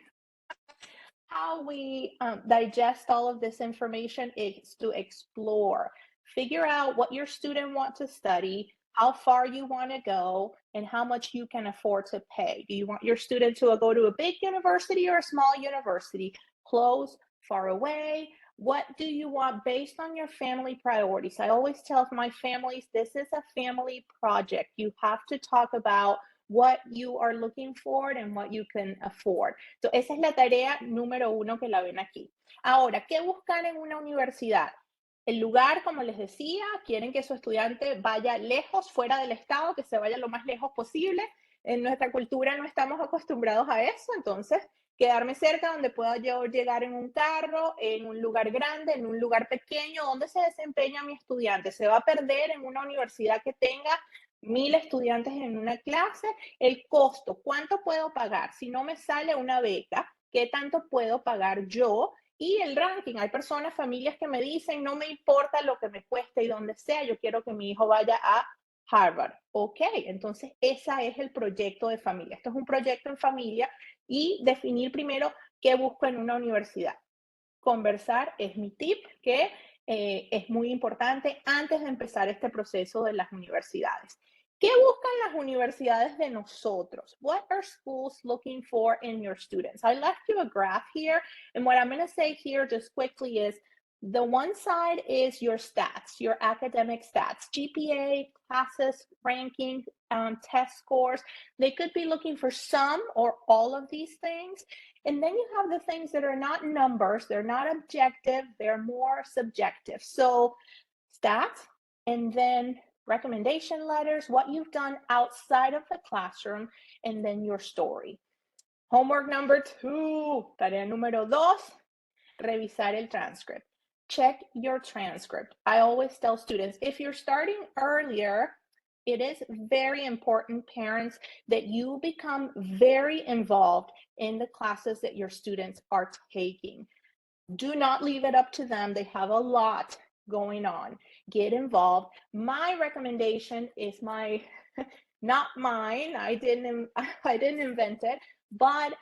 digest all of this information is to explore. Figure out what your student wants to study, how far you want to go, and how much you can afford to pay. Do you want your student to go to a big university or a small university? Close, far away? What do you want based on your family priorities? I always tell my families, this is a family project. You have to talk about what you are looking for and what you can afford. So esa es la tarea número 1 que la ven aquí. Ahora, ¿qué buscar en una universidad? El lugar, como les decía, quieren que su estudiante vaya lejos, fuera del estado, que se vaya lo más lejos posible. En nuestra cultura no estamos acostumbrados a eso, entonces quedarme cerca donde pueda yo llegar en un carro, en un lugar grande, en un lugar pequeño, donde se desempeña mi estudiante. Se va a perder en una universidad que tenga 1000 estudiantes en una clase. El costo, ¿cuánto puedo pagar? Si no me sale una beca, ¿qué tanto puedo pagar yo? Y el ranking, hay personas, familias que me dicen, no me importa lo que me cueste y donde sea, yo quiero que mi hijo vaya a Harvard. Ok, entonces ese es el proyecto de familia. Esto es un proyecto en familia y definir primero qué busco en una universidad. Conversar es mi tip, que es muy importante antes de empezar este proceso de las universidades. ¿Qué buscan las universidades de nosotros? What are schools looking for in your students? I left you a graph here, and what I'm going to say here just quickly is the one side is your stats, your academic stats, GPA, classes, ranking, test scores. They could be looking for some or all of these things. And then you have the things that are not numbers, they're not objective, they're more subjective. So stats, and then recommendation letters, what you've done outside of the classroom, and then your story. Homework number 2, tarea número 2, revisar el transcript. Check your transcript. I always tell students, if you're starting earlier, it is very important, parents, that you become very involved in the classes that your students are taking. Do not leave it up to them. They have a lot going on. Get involved. My recommendation is not mine. I didn't invent it, but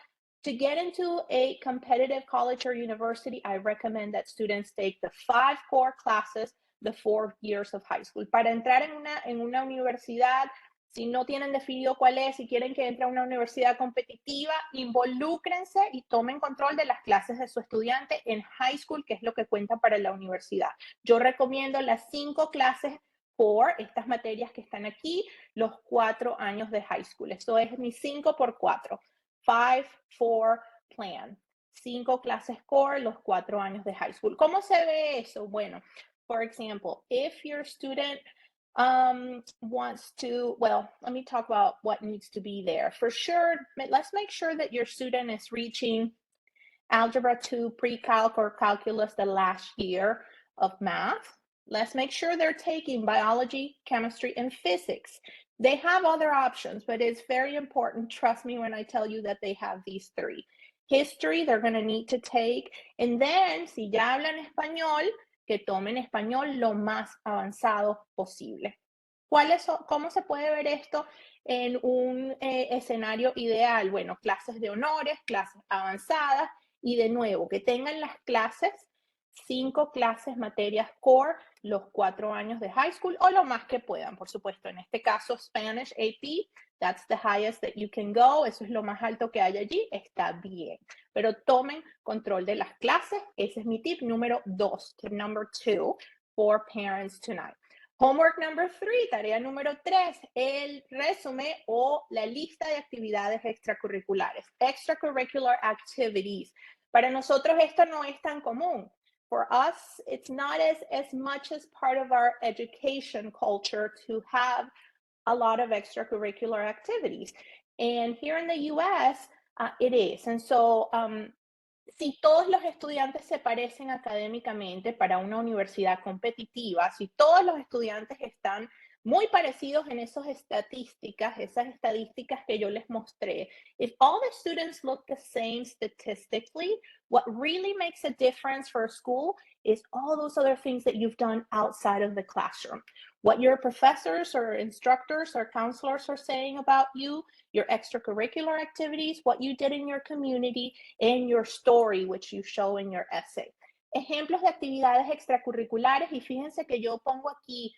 to get into a competitive college or university, I recommend that students take the 5 core classes the 4 years of high school. Para entrar en una universidad, si no tienen definido cuál es, si quieren que entre a una universidad competitiva, involúcrense y tomen control de las clases de su estudiante en high school, que es lo que cuenta para la universidad. Yo recomiendo las 5 clases por estas materias que están aquí, los 4 años de high school. Esto es mi 5x4. 5-4 plan. 5 clases core, los 4 años de high school. ¿Cómo se ve eso? Bueno, for example, if your student wants to, well, let me talk about what needs to be there. For sure, let's make sure that your student is reaching Algebra 2, Pre-Calc, or Calculus the last year of math. Let's make sure they're taking biology, chemistry, and physics. They have other options, but it's very important, trust me when I tell you that they have these 3. History, they're going to need to take, and then, si ya hablan español, que tomen español lo más avanzado posible. ¿Cómo se puede ver esto en un escenario ideal? Bueno, clases de honores, clases avanzadas, y de nuevo, que tengan las clases, 5 clases, materias core, los 4 años de high school, o lo más que puedan, por supuesto. En este caso, Spanish AP, that's the highest that you can go, eso es lo más alto que hay allí, está bien. Pero tomen control de las clases, ese es mi tip número 2, tip number 2 for parents tonight. Homework number 3, tarea número 3, el resumen o la lista de actividades extracurriculares, extracurricular activities. Para nosotros esto no es tan común. For us, it's not as much as part of our education culture to have a lot of extracurricular activities. And here in the US, it is. And so, si todos los estudiantes se parecen académicamente para una universidad competitiva, si todos los estudiantes están muy parecidos en esas estadísticas que yo les mostré, if all the students look the same statistically, what really makes a difference for a school is all those other things that you've done outside of the classroom. What your professors or instructors or counselors are saying about you, your extracurricular activities, what you did in your community, and your story, which you show in your essay. Ejemplos de actividades extracurriculares, y fíjense que yo pongo aquí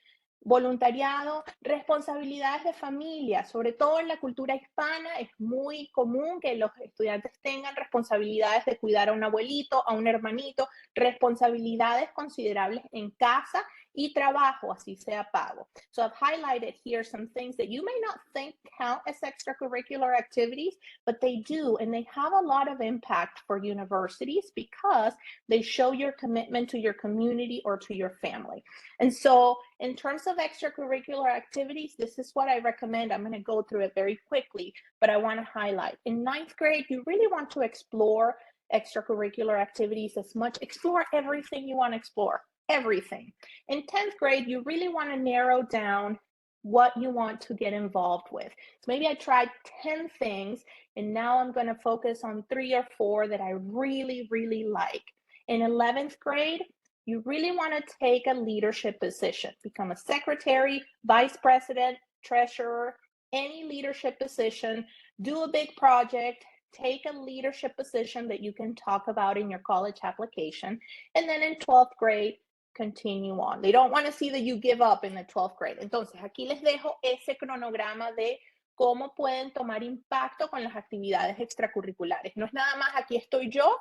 voluntariado, responsabilidades de familia, sobre todo en la cultura hispana es muy común que los estudiantes tengan responsabilidades de cuidar a un abuelito, a un hermanito, responsabilidades considerables en casa, y trabajo, así sea pago. So I've highlighted here some things that you may not think count as extracurricular activities, but they do, and they have a lot of impact for universities because they show your commitment to your community or to your family. And so in terms of extracurricular activities, this is what I recommend. I'm going to go through it very quickly, but I want to highlight. In 9th grade, you really want to explore extracurricular activities as much. Explore everything you want to explore, everything. In 10th grade, you really want to narrow down what you want to get involved with. So maybe I tried 10 things, and now I'm going to focus on 3 or 4 that I really, really like. In 11th grade, you really want to take a leadership position, become a secretary, vice president, treasurer, any leadership position, do a big project, take a leadership position that you can talk about in your college application. And then in 12th grade, continue on. They don't want to see that you give up in the 12th grade. Entonces, aquí les dejo ese cronograma de cómo pueden tomar impacto con las actividades extracurriculares. No es nada más, aquí estoy yo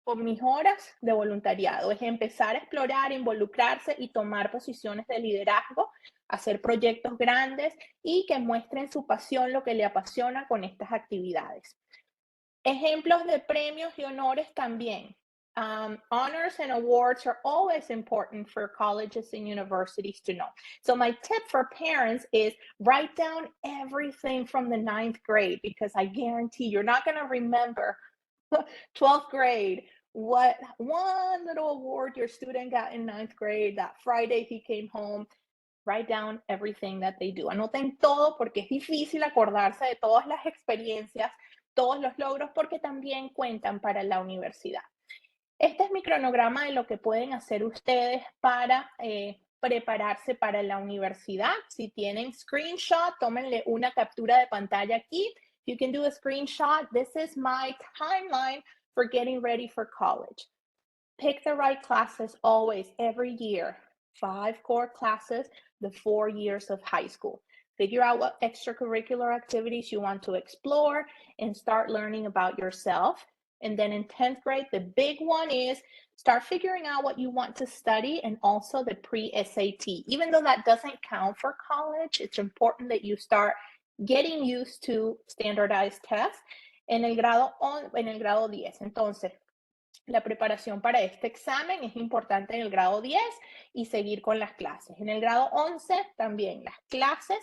con mis horas de voluntariado. Es empezar a explorar, involucrarse y tomar posiciones de liderazgo, hacer proyectos grandes y que muestren su pasión, lo que le apasiona con estas actividades. Ejemplos de premios y honores también. Honors and awards are always important for colleges and universities to know. So my tip for parents is write down everything from the 9th grade, because I guarantee you're not going to remember 12th grade what one little award your student got in 9th grade, that Friday he came home. Write down everything that they do. Anoten todo, porque es difícil acordarse de todas las experiencias, todos los logros, porque también cuentan para la universidad. Este es mi cronograma de lo que pueden hacer ustedes para prepararse para la universidad. Si tienen screenshot, tómenle una captura de pantalla aquí. If you can do a screenshot, this is my timeline for getting ready for college. Pick the right classes always, every year. 5 core classes, the 4 years of high school. Figure out what extracurricular activities you want to explore and start learning about yourself. And then in 10th grade, the big one is start figuring out what you want to study, and also the pre-SAT. Even though that doesn't count for college, it's important that you start getting used to standardized tests en el grado 10. Entonces, la preparación para este examen es importante en el grado 10 y seguir con las clases. En el grado 11 también las clases,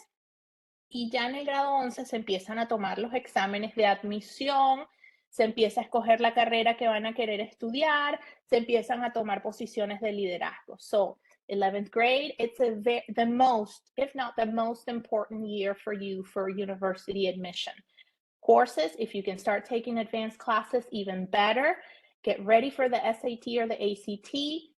y ya en el grado 11 se empiezan a tomar los exámenes de admisión, se empieza a escoger la carrera que van a querer estudiar, se empiezan a tomar posiciones de liderazgo. So, 11th grade, it's the most, if not the most important year for you for university admission. Courses, if you can start taking advanced classes, even better. Get ready for the SAT or the ACT.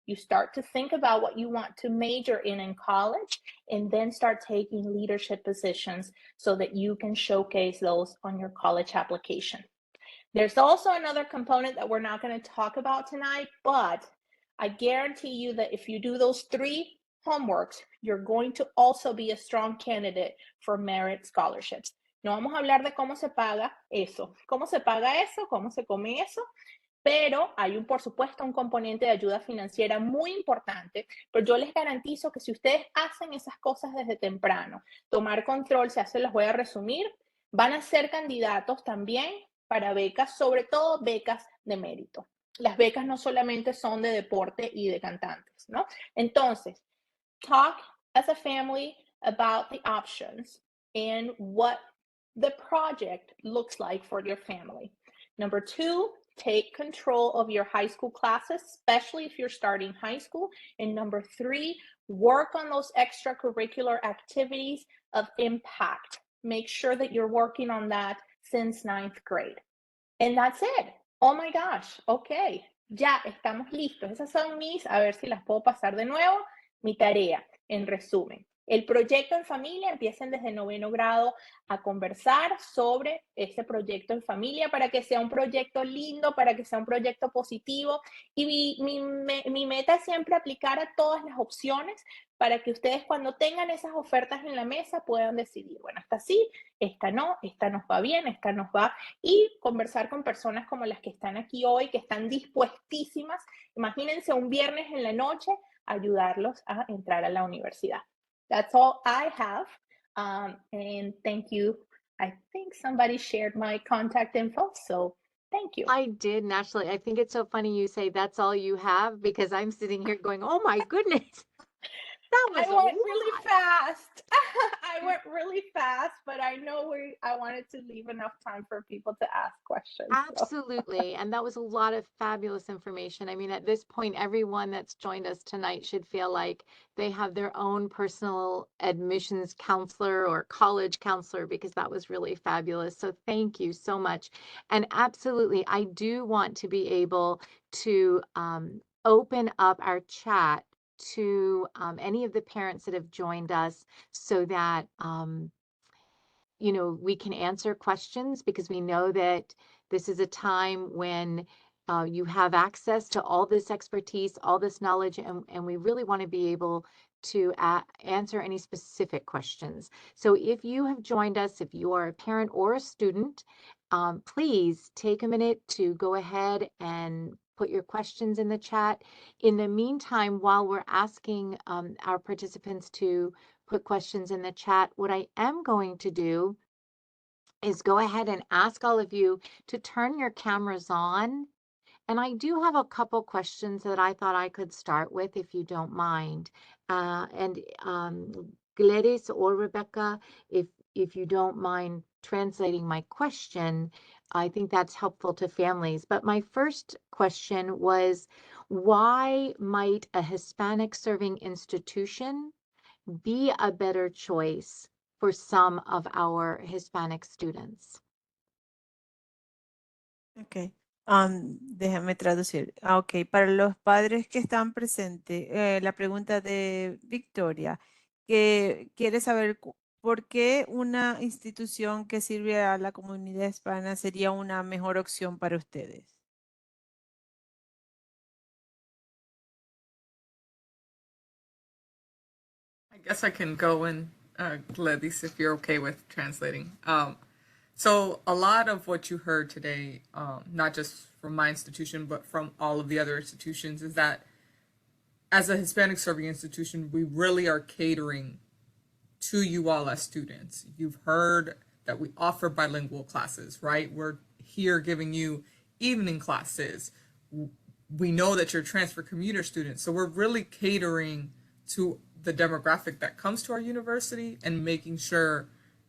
You start to think about what you want to major in college, and then start taking leadership positions so that you can showcase those on your college application. There's also another component that we're not going to talk about tonight, but I guarantee you that if you do those 3 homeworks, you're going to also be a strong candidate for merit scholarships. No vamos a hablar de cómo se paga eso, cómo se paga eso, cómo se come eso, pero hay por supuesto un componente de ayuda financiera muy importante, pero yo les garantizo que si ustedes hacen esas cosas desde temprano, tomar control, se los voy a resumir, van a ser candidatos también para becas, sobre todo becas de mérito. Las becas no solamente son de deporte y de cantantes, ¿no? Entonces, talk as a family about the options and what the project looks like for your family. Number 2, take control of your high school classes, especially if you're starting high school. And number 3, work on those extracurricular activities of impact. Make sure that you're working on that since 9th grade. And that's it. Oh my gosh, ok, ya estamos listos. Esas son a ver si las puedo pasar de nuevo, mi tarea, en resumen. El proyecto en familia, empiecen desde 9º grado a conversar sobre ese proyecto en familia para que sea un proyecto lindo, para que sea un proyecto positivo. Y mi meta es siempre aplicar a todas las opciones para que ustedes, cuando tengan esas ofertas en la mesa, puedan decidir, bueno, esta sí, esta no, esta nos va bien, esta nos va, y conversar con personas como las que están aquí hoy, que están dispuestísimas. Imagínense un viernes en la noche ayudarlos a entrar a la universidad. That's all I have. And thank you. I think somebody shared my contact info, so thank you. I did, naturally. I think it's so funny you say that's all you have, because I'm sitting here going, oh my goodness, that was I a went really lot. fast. I went really fast, but I know I wanted to leave enough time for people to ask questions. So. Absolutely. And that was a lot of fabulous information. I mean, at this point, everyone that's joined us tonight should feel like they have their own personal admissions counselor or college counselor, because that was really fabulous. So thank you so much. And absolutely, I do want to be able to open up our chat to any of the parents that have joined us, so that you know, we can answer questions, because we know that this is a time when you have access to all this expertise, all this knowledge, and we really want to be able to answer any specific questions. So if you have joined us, if you are a parent or a student, please take a minute to go ahead and put your questions in the chat. In the meantime, while we're asking our participants to put questions in the chat, what I am going to do is go ahead and ask all of you to turn your cameras on. And I do have a couple questions that I thought I could start with, if you don't mind. Gladys or Rebecca, if you don't mind translating my question, I think that's helpful to families. But my first question was, why might a Hispanic serving institution be a better choice for some of our Hispanic students? Ok. Déjame traducir. Ok, para los padres que están presentes, la pregunta de Victoria, que quiere saber por qué una institución que sirve a la comunidad hispana sería una mejor opción para ustedes. I guess I can go in, Gladys, if you're okay with translating. So a lot of what you heard today, not just from my institution, but from all of the other institutions, is that as a Hispanic serving institution, we really are catering to you all as students. You've heard that we offer bilingual classes, right? We're here giving you evening classes. We know that you're transfer commuter students, so we're really catering to the demographic that comes to our university and making sure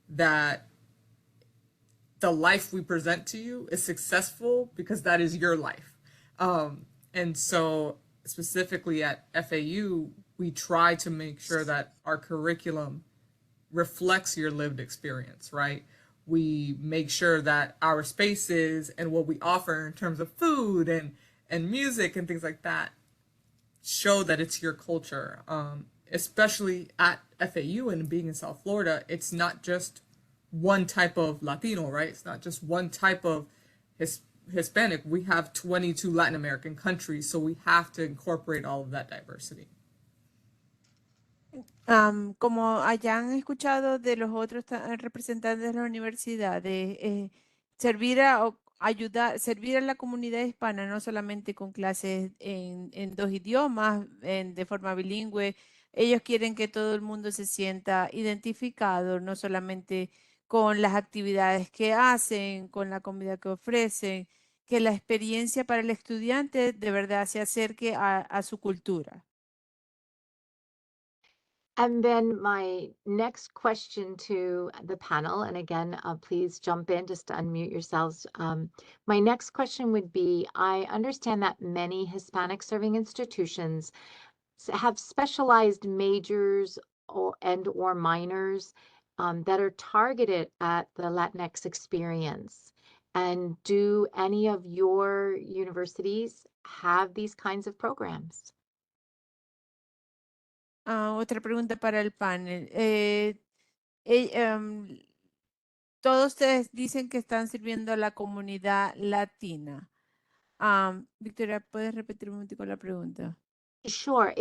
that the life we present to you is successful, because that is your life. And so specifically at FAU, we try to make sure that our curriculum reflects your lived experience, right? We make sure that our spaces and what we offer in terms of food and music and things like that show that it's your culture. Especially at FAU and being in South Florida, it's not just one type of Latino, right? It's not just one type of Hispanic. We have 22 Latin American countries, so we have to incorporate all of that diversity. Como hayan escuchado de los otros representantes de las universidades, servir servir a la comunidad hispana, no solamente con clases en dos idiomas, de forma bilingüe. Ellos quieren que todo el mundo se sienta identificado, no solamente con las actividades que hacen, con la comida que ofrecen, que la experiencia para el estudiante de verdad se acerque a su cultura. And then my next question to the panel, and again, please jump in just to unmute yourselves. My next question would be, I understand that many Hispanic serving institutions have specialized majors or minors that are targeted at the Latinx experience. And do any of your universities have these kinds of programs? Otra pregunta para el panel. Todos ustedes dicen que están sirviendo a la comunidad latina. Victoria, ¿puedes repetir un momentico la pregunta? Sure.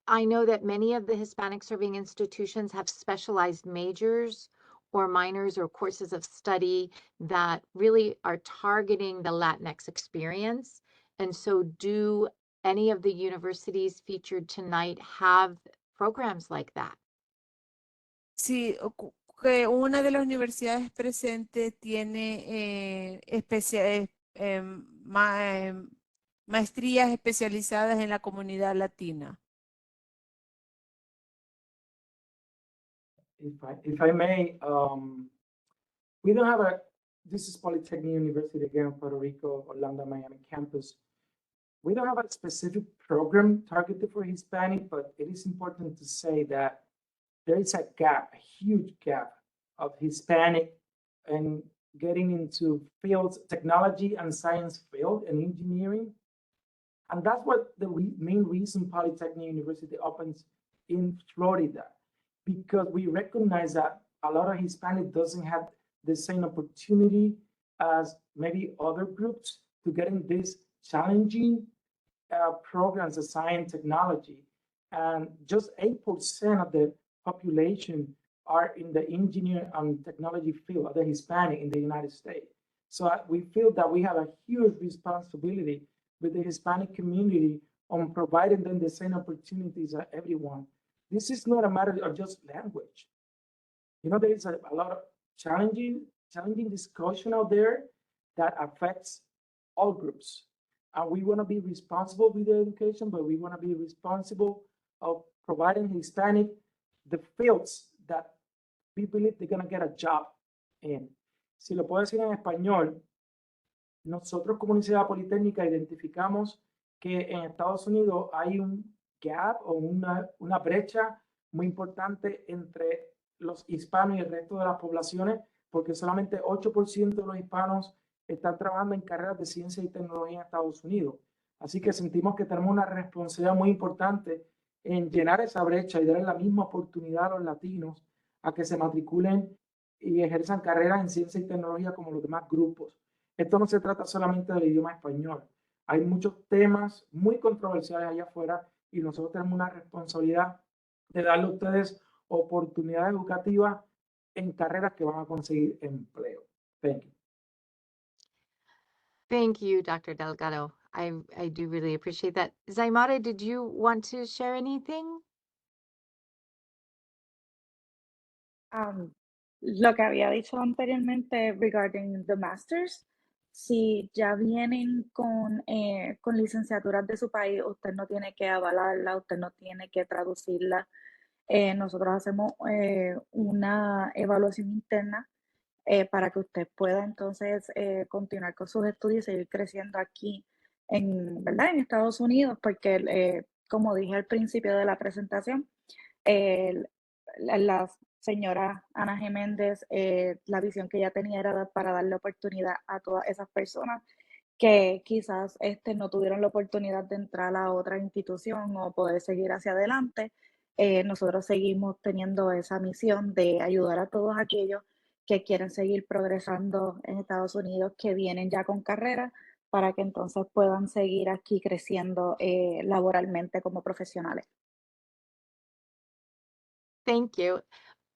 I know that many of the Hispanic serving institutions have specialized majors or minors or courses of study that really are targeting the Latinx experience. And so do any of the universities featured tonight have programs like that? Sí, que una de las universidades presentes tiene maestrías especializadas en la comunidad latina. If I may, we don't have this is Polytechnic University again, Puerto Rico, Orlando, Miami campus. We don't have a specific program targeted for Hispanic, but it is important to say that there is a gap, a huge gap of Hispanic and getting into fields, technology and science field and engineering. And that's what the main reason Polytechnic University opens in Florida, because we recognize that a lot of Hispanic doesn't have the same opportunity as maybe other groups to get in these challenging programs of science technology. And just 8% of the population are in the engineering and technology field of the Hispanic in the United States. So we feel that we have a huge responsibility with the Hispanic community on providing them the same opportunities as everyone. This is not a matter of just language. You know, there is a lot of challenging discussion out there that affects all groups. And we want to be responsible with the education, but we want to be responsible of providing Hispanic the fields that we believe they're going to get a job in. Si lo puedo decir en español, nosotros como Universidad Politécnica identificamos que en Estados Unidos hay un gap o una brecha muy importante entre los hispanos y el resto de las poblaciones, porque solamente 8% de los hispanos están trabajando en carreras de ciencia y tecnología en Estados Unidos. Así que sentimos que tenemos una responsabilidad muy importante en llenar esa brecha y darle la misma oportunidad a los latinos a que se matriculen y ejerzan carreras en ciencia y tecnología como los demás grupos. Esto no se trata solamente del idioma español. Hay muchos temas muy controversiales allá afuera y nosotros tenemos una responsabilidad de darle a ustedes oportunidades educativas en carreras que van a conseguir empleo. Thank you. Thank you, Dr. Delgado. I do really appreciate that. Zaimara, did you want to share anything? Lo que había dicho anteriormente regarding the masters, si ya vienen con licenciaturas de su país, usted no tiene que avalarla, usted no tiene que traducirla. Nosotros hacemos una evaluación interna para que usted pueda entonces continuar con sus estudios y seguir creciendo aquí ¿verdad? En Estados Unidos, porque como dije al principio de la presentación, la señora Ana G. Méndez, la visión que ella tenía era para darle oportunidad a todas esas personas que quizás no tuvieron la oportunidad de entrar a otra institución o poder seguir hacia adelante. Nosotros seguimos teniendo esa misión de ayudar a todos aquellos que quieren seguir progresando en Estados Unidos, que vienen ya con carrera, para que entonces puedan seguir aquí creciendo laboralmente como profesionales. Thank you.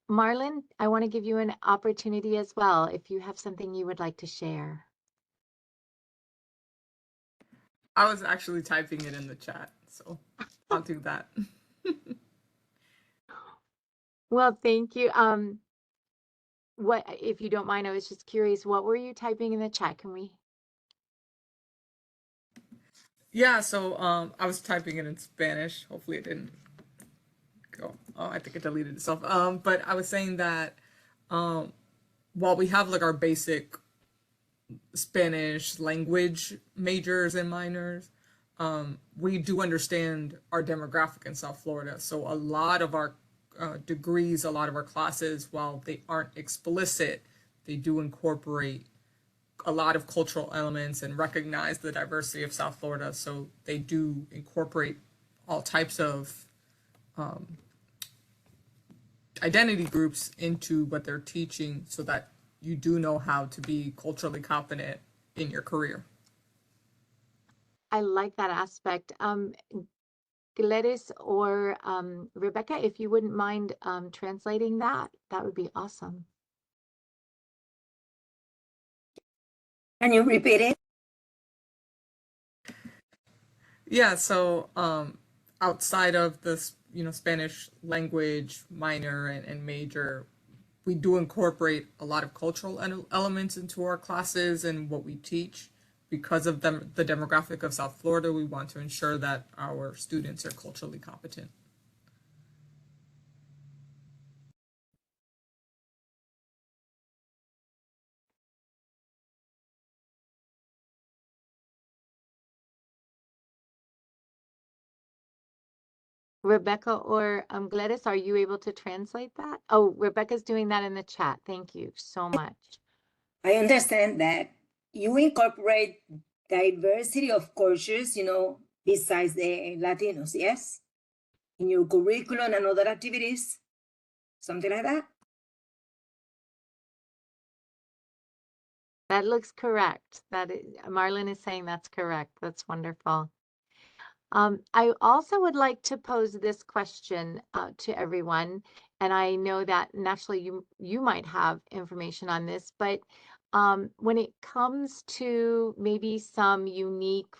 Marlon, I want to give you an opportunity as well if you have something you would like to share. I was actually typing it in the chat, so I'll do that. Well, thank you. What, if you don't mind, I was just curious, what were you typing in the chat? Can we? Yeah, so I was typing it in Spanish. Hopefully it didn't go. Oh, I think it deleted itself. But I was saying that while we have like our basic Spanish language majors and minors, we do understand our demographic in South Florida. So a lot of our degrees, a lot of our classes, while they aren't explicit, they do incorporate a lot of cultural elements and recognize the diversity of South Florida. So they do incorporate all types of identity groups into what they're teaching so that you do know how to be culturally competent in your career. I like that aspect. Gladys or Rebecca, if you wouldn't mind translating that, that would be awesome. Can you repeat it? Yeah, so outside of the Spanish language minor and major, we do incorporate a lot of cultural elements into our classes and what we teach. Because of the demographic of South Florida, we want to ensure that our students are culturally competent. Rebecca or Gladys, are you able to translate that? Oh, Rebecca's doing that in the chat. Thank you so much. I understand that you incorporate diversity of cultures, besides the Latinos, yes? In your curriculum and other activities, something like that? That looks correct. Marlon is saying that's correct. That's wonderful. I also would like to pose this question to everyone, and I know that naturally you might have information on this, but when it comes to maybe some unique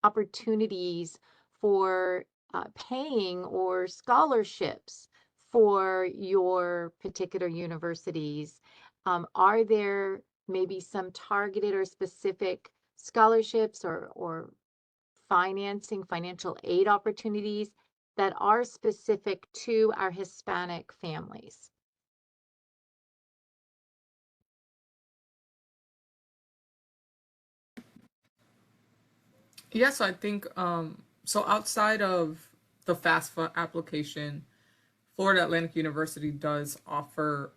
opportunities for paying or scholarships for your particular universities, are there maybe some targeted or specific scholarships or financial aid opportunities that are specific to our Hispanic families? Yes, I think so. Outside of the FAFSA application, Florida Atlantic University does offer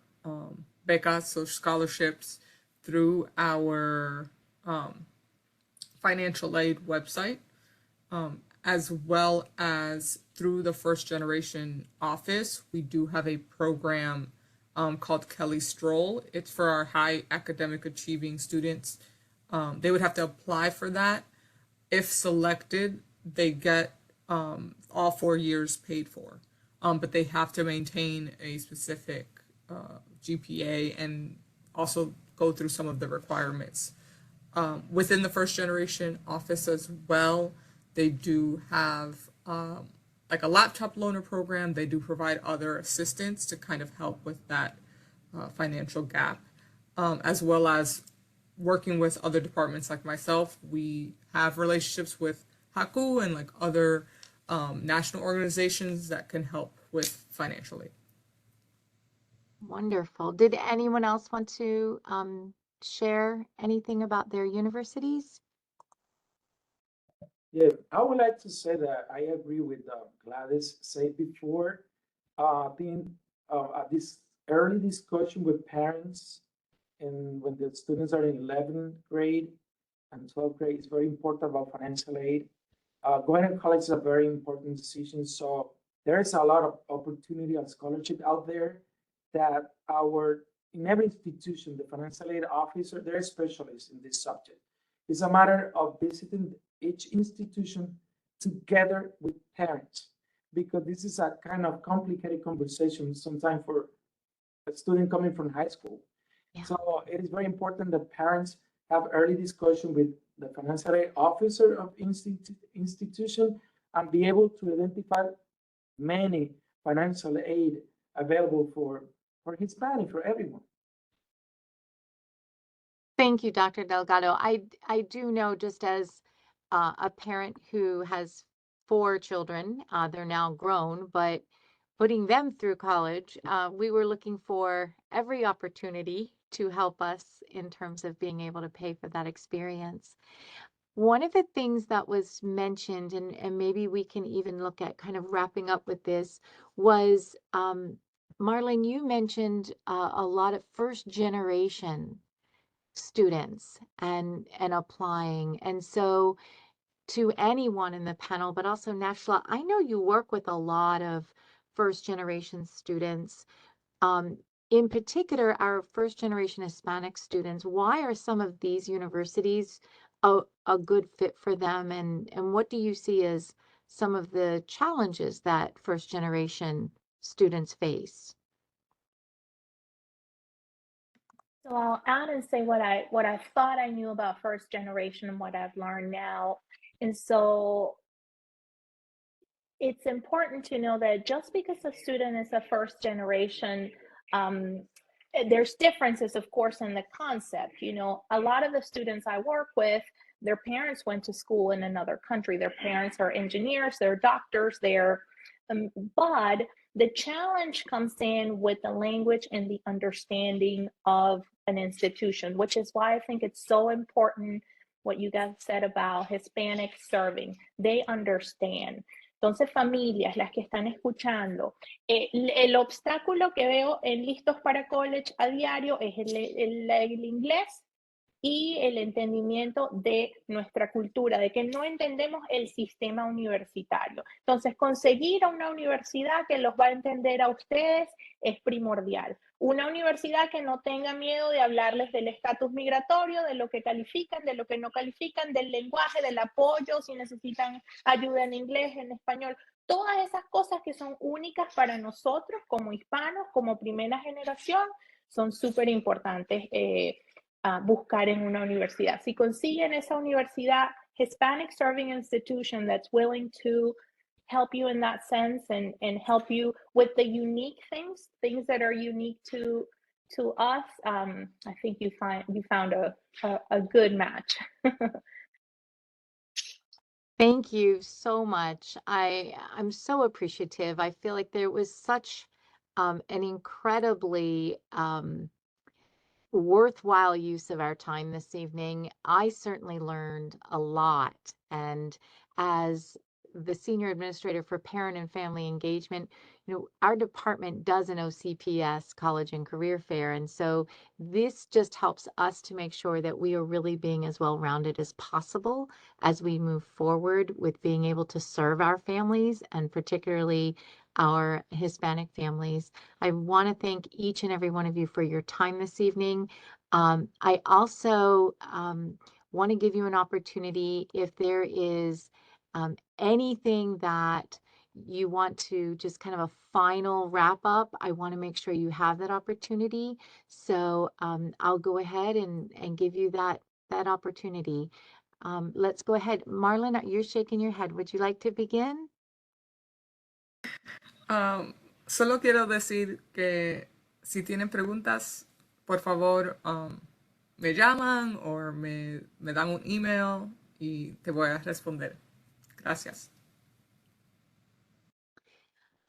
becas, so scholarships, through our financial aid website, as well as through the First Generation office. We do have a program called Kelly Stroll. It's for our high academic achieving students. They would have to apply for that. If selected, they get all 4 years paid for, but they have to maintain a specific GPA and also go through some of the requirements. Within the First Generation office as well, they do have like a laptop loaner program. They do provide other assistance to kind of help with that financial gap, as well as working with other departments like myself. We have relationships with HACU and like other national organizations that can help with financial aid. Wonderful. Did anyone else want to share anything about their universities? Yeah, I would like to say that I agree with Gladys said before. Being this early discussion with parents and when the students are in 11th grade and 12th grade is very important about financial aid. Going to college is a very important decision. So there is a lot of opportunity and scholarship out there that in every institution, the financial aid officer, they're specialists in this subject. It's a matter of visiting each institution together with parents, because this is a kind of complicated conversation sometimes for a student coming from high school. Yeah. So it is very important that parents have early discussion with the financial aid officer of institution and be able to identify many financial aid available for Hispanic, for everyone. Thank you, Dr. Delgado. I do know, just as a parent who has 4 children, they're now grown, but putting them through college, we were looking for every opportunity to help us in terms of being able to pay for that experience. One of the things that was mentioned, and maybe we can even look at kind of wrapping up with this, was Marlon, you mentioned a lot of first generation students and applying. And so to anyone in the panel, but also Nashla, I know you work with a lot of first generation students. In particular, our first generation Hispanic students. Why are some of these universities a good fit for them? And what do you see as some of the challenges that first generation students face? So I'll add and say what I thought I knew about first generation and what I've learned now. And so it's important to know that just because a student is a first generation, there's differences, of course, in the concept. You know, a lot of the students I work with, their parents went to school in another country. Their parents are engineers, they're doctors, but the challenge comes in with the language and the understanding of an institution, which is why I think it's so important what you guys said about Hispanic serving. They understand. Entonces, familias, las que están escuchando, el obstáculo que veo en Listos para College a diario es el inglés y el entendimiento de nuestra cultura, de que no entendemos el sistema universitario. Entonces, conseguir a una universidad que los va a entender a ustedes es primordial. Una universidad que no tenga miedo de hablarles del estatus migratorio, de lo que califican, de lo que no califican, del lenguaje, del apoyo, si necesitan ayuda en inglés, en español. Todas esas cosas que son únicas para nosotros como hispanos, como primera generación, son súper importantes buscar en una universidad. Si consiguen esa universidad, Hispanic Serving Institution that's willing to help you in that sense and help you with the unique things that are unique to us, I think you found a good match. Thank you so much. I'm so appreciative. I feel like there was such an incredibly worthwhile use of our time this evening. I certainly learned a lot. And as the Senior Administrator for Parent and Family Engagement, you know, our department does an OCPS College and Career Fair. And so this just helps us to make sure that we are really being as well-rounded as possible as we move forward with being able to serve our families and particularly our Hispanic families. I want to thank each and every one of you for your time this evening. I also want to give you an opportunity if there is anything that you want to just kind of a final wrap up, I want to make sure you have that opportunity. So I'll go ahead and give you that opportunity. Let's go ahead. Marlon, you're shaking your head. Would you like to begin? Solo quiero decir que si tienen preguntas, por favor, me llaman o me dan un email y te voy a responder. Gracias.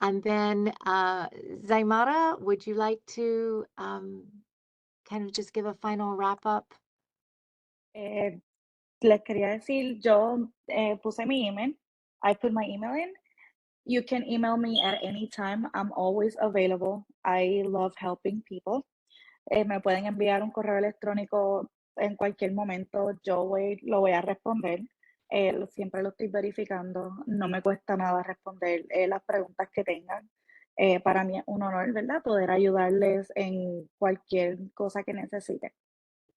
And then Zaimara, would you like to kind of just give a final wrap up? Les quería decir, yo puse mi email. I put my email in. You can email me at any time. I'm always available. I love helping people. Me pueden enviar un correo electrónico en cualquier momento. Yo lo voy a responder. Siempre lo estoy verificando. No me cuesta nada responder las preguntas que tengan. Para mí es un honor, ¿verdad? Poder ayudarles en cualquier cosa que necesiten.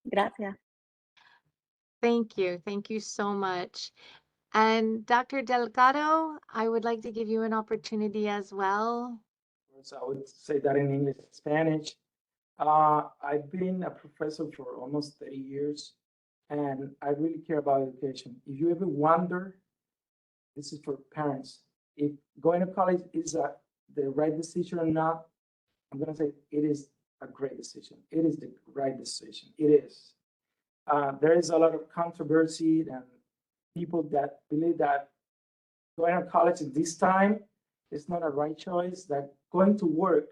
Gracias. Thank you. Thank you so much. And Dr. Delgado, I would like to give you an opportunity as well. So I would say that in English and Spanish. I've been a professor for almost 30 years, and I really care about education. If you ever wonder, this is for parents, if going to college is the right decision or not, I'm going to say it is a great decision. It is the right decision. It is. There is a lot of controversy and people that believe that going to college at this time is not a right choice, that going to work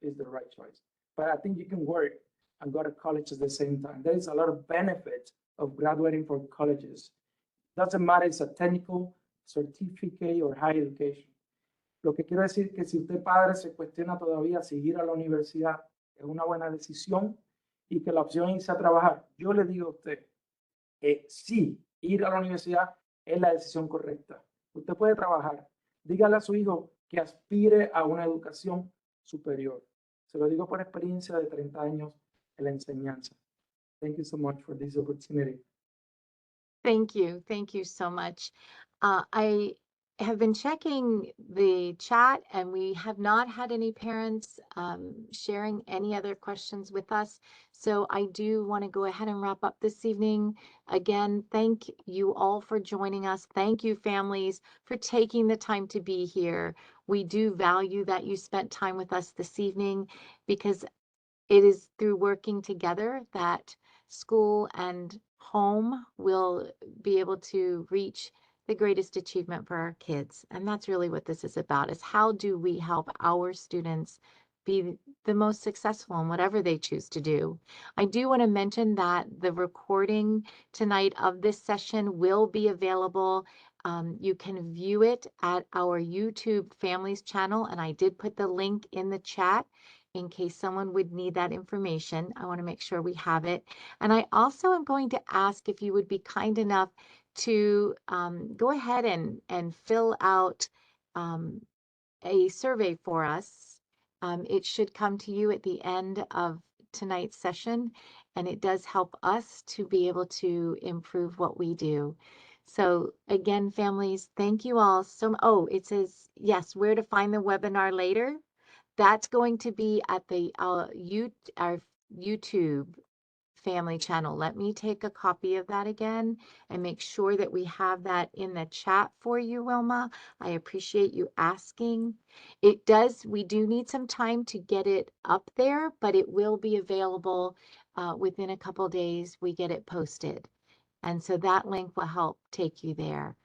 is the right choice. But I think you can work and go to college at the same time. There is a lot of benefit of graduating from colleges. Doesn't matter if it's a technical certificate or higher education. Lo que quiero decir es que si usted padre se cuestiona todavía si ir a la universidad es una buena decisión y que la opción es irse a trabajar, yo le digo a usted que sí, ir a la universidad es la decisión correcta. Usted puede trabajar. Dígale a su hijo que aspire a una educación superior. Se lo digo por experiencia de 30 años en la enseñanza. Thank you so much for this opportunity. Thank you. Thank you so much. I have been checking the chat, and we have not had any parents sharing any other questions with us. So I do want to go ahead and wrap up this evening. Again, thank you all for joining us. Thank you, families, for taking the time to be here. We do value that you spent time with us this evening, because it is through working together that school and home will be able to reach the greatest achievement for our kids. And that's really what this is about, is how do we help our students be the most successful in whatever they choose to do. I do want to mention that the recording tonight of this session will be available. You can view it at our YouTube Families channel, and I did put the link in the chat in case someone would need that information. I want to make sure we have it. And I also am going to ask if you would be kind enough to go ahead and fill out a survey for us. It should come to you at the end of tonight's session, and it does help us to be able to improve what we do. So again, families, thank you all so. Oh, it says, yes, where to find the webinar later. That's going to be at the our YouTube family channel. Let me take a copy of that again and make sure that we have that in the chat for you, Wilma. I appreciate you asking. We do need some time to get it up there, but it will be available within a couple days. We get it posted. And so that link will help take you there.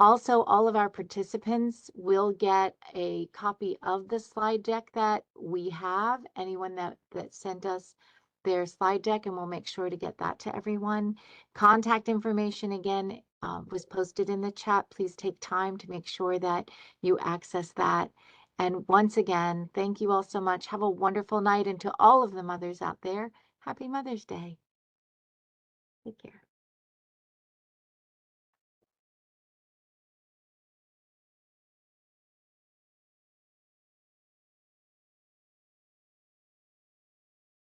Also, all of our participants will get a copy of the slide deck that we have. Anyone that sent us their slide deck, and we'll make sure to get that to everyone. Contact information, again, was posted in the chat. Please take time to make sure that you access that. And once again, thank you all so much. Have a wonderful night. And to all of the mothers out there, happy Mother's Day. Take care.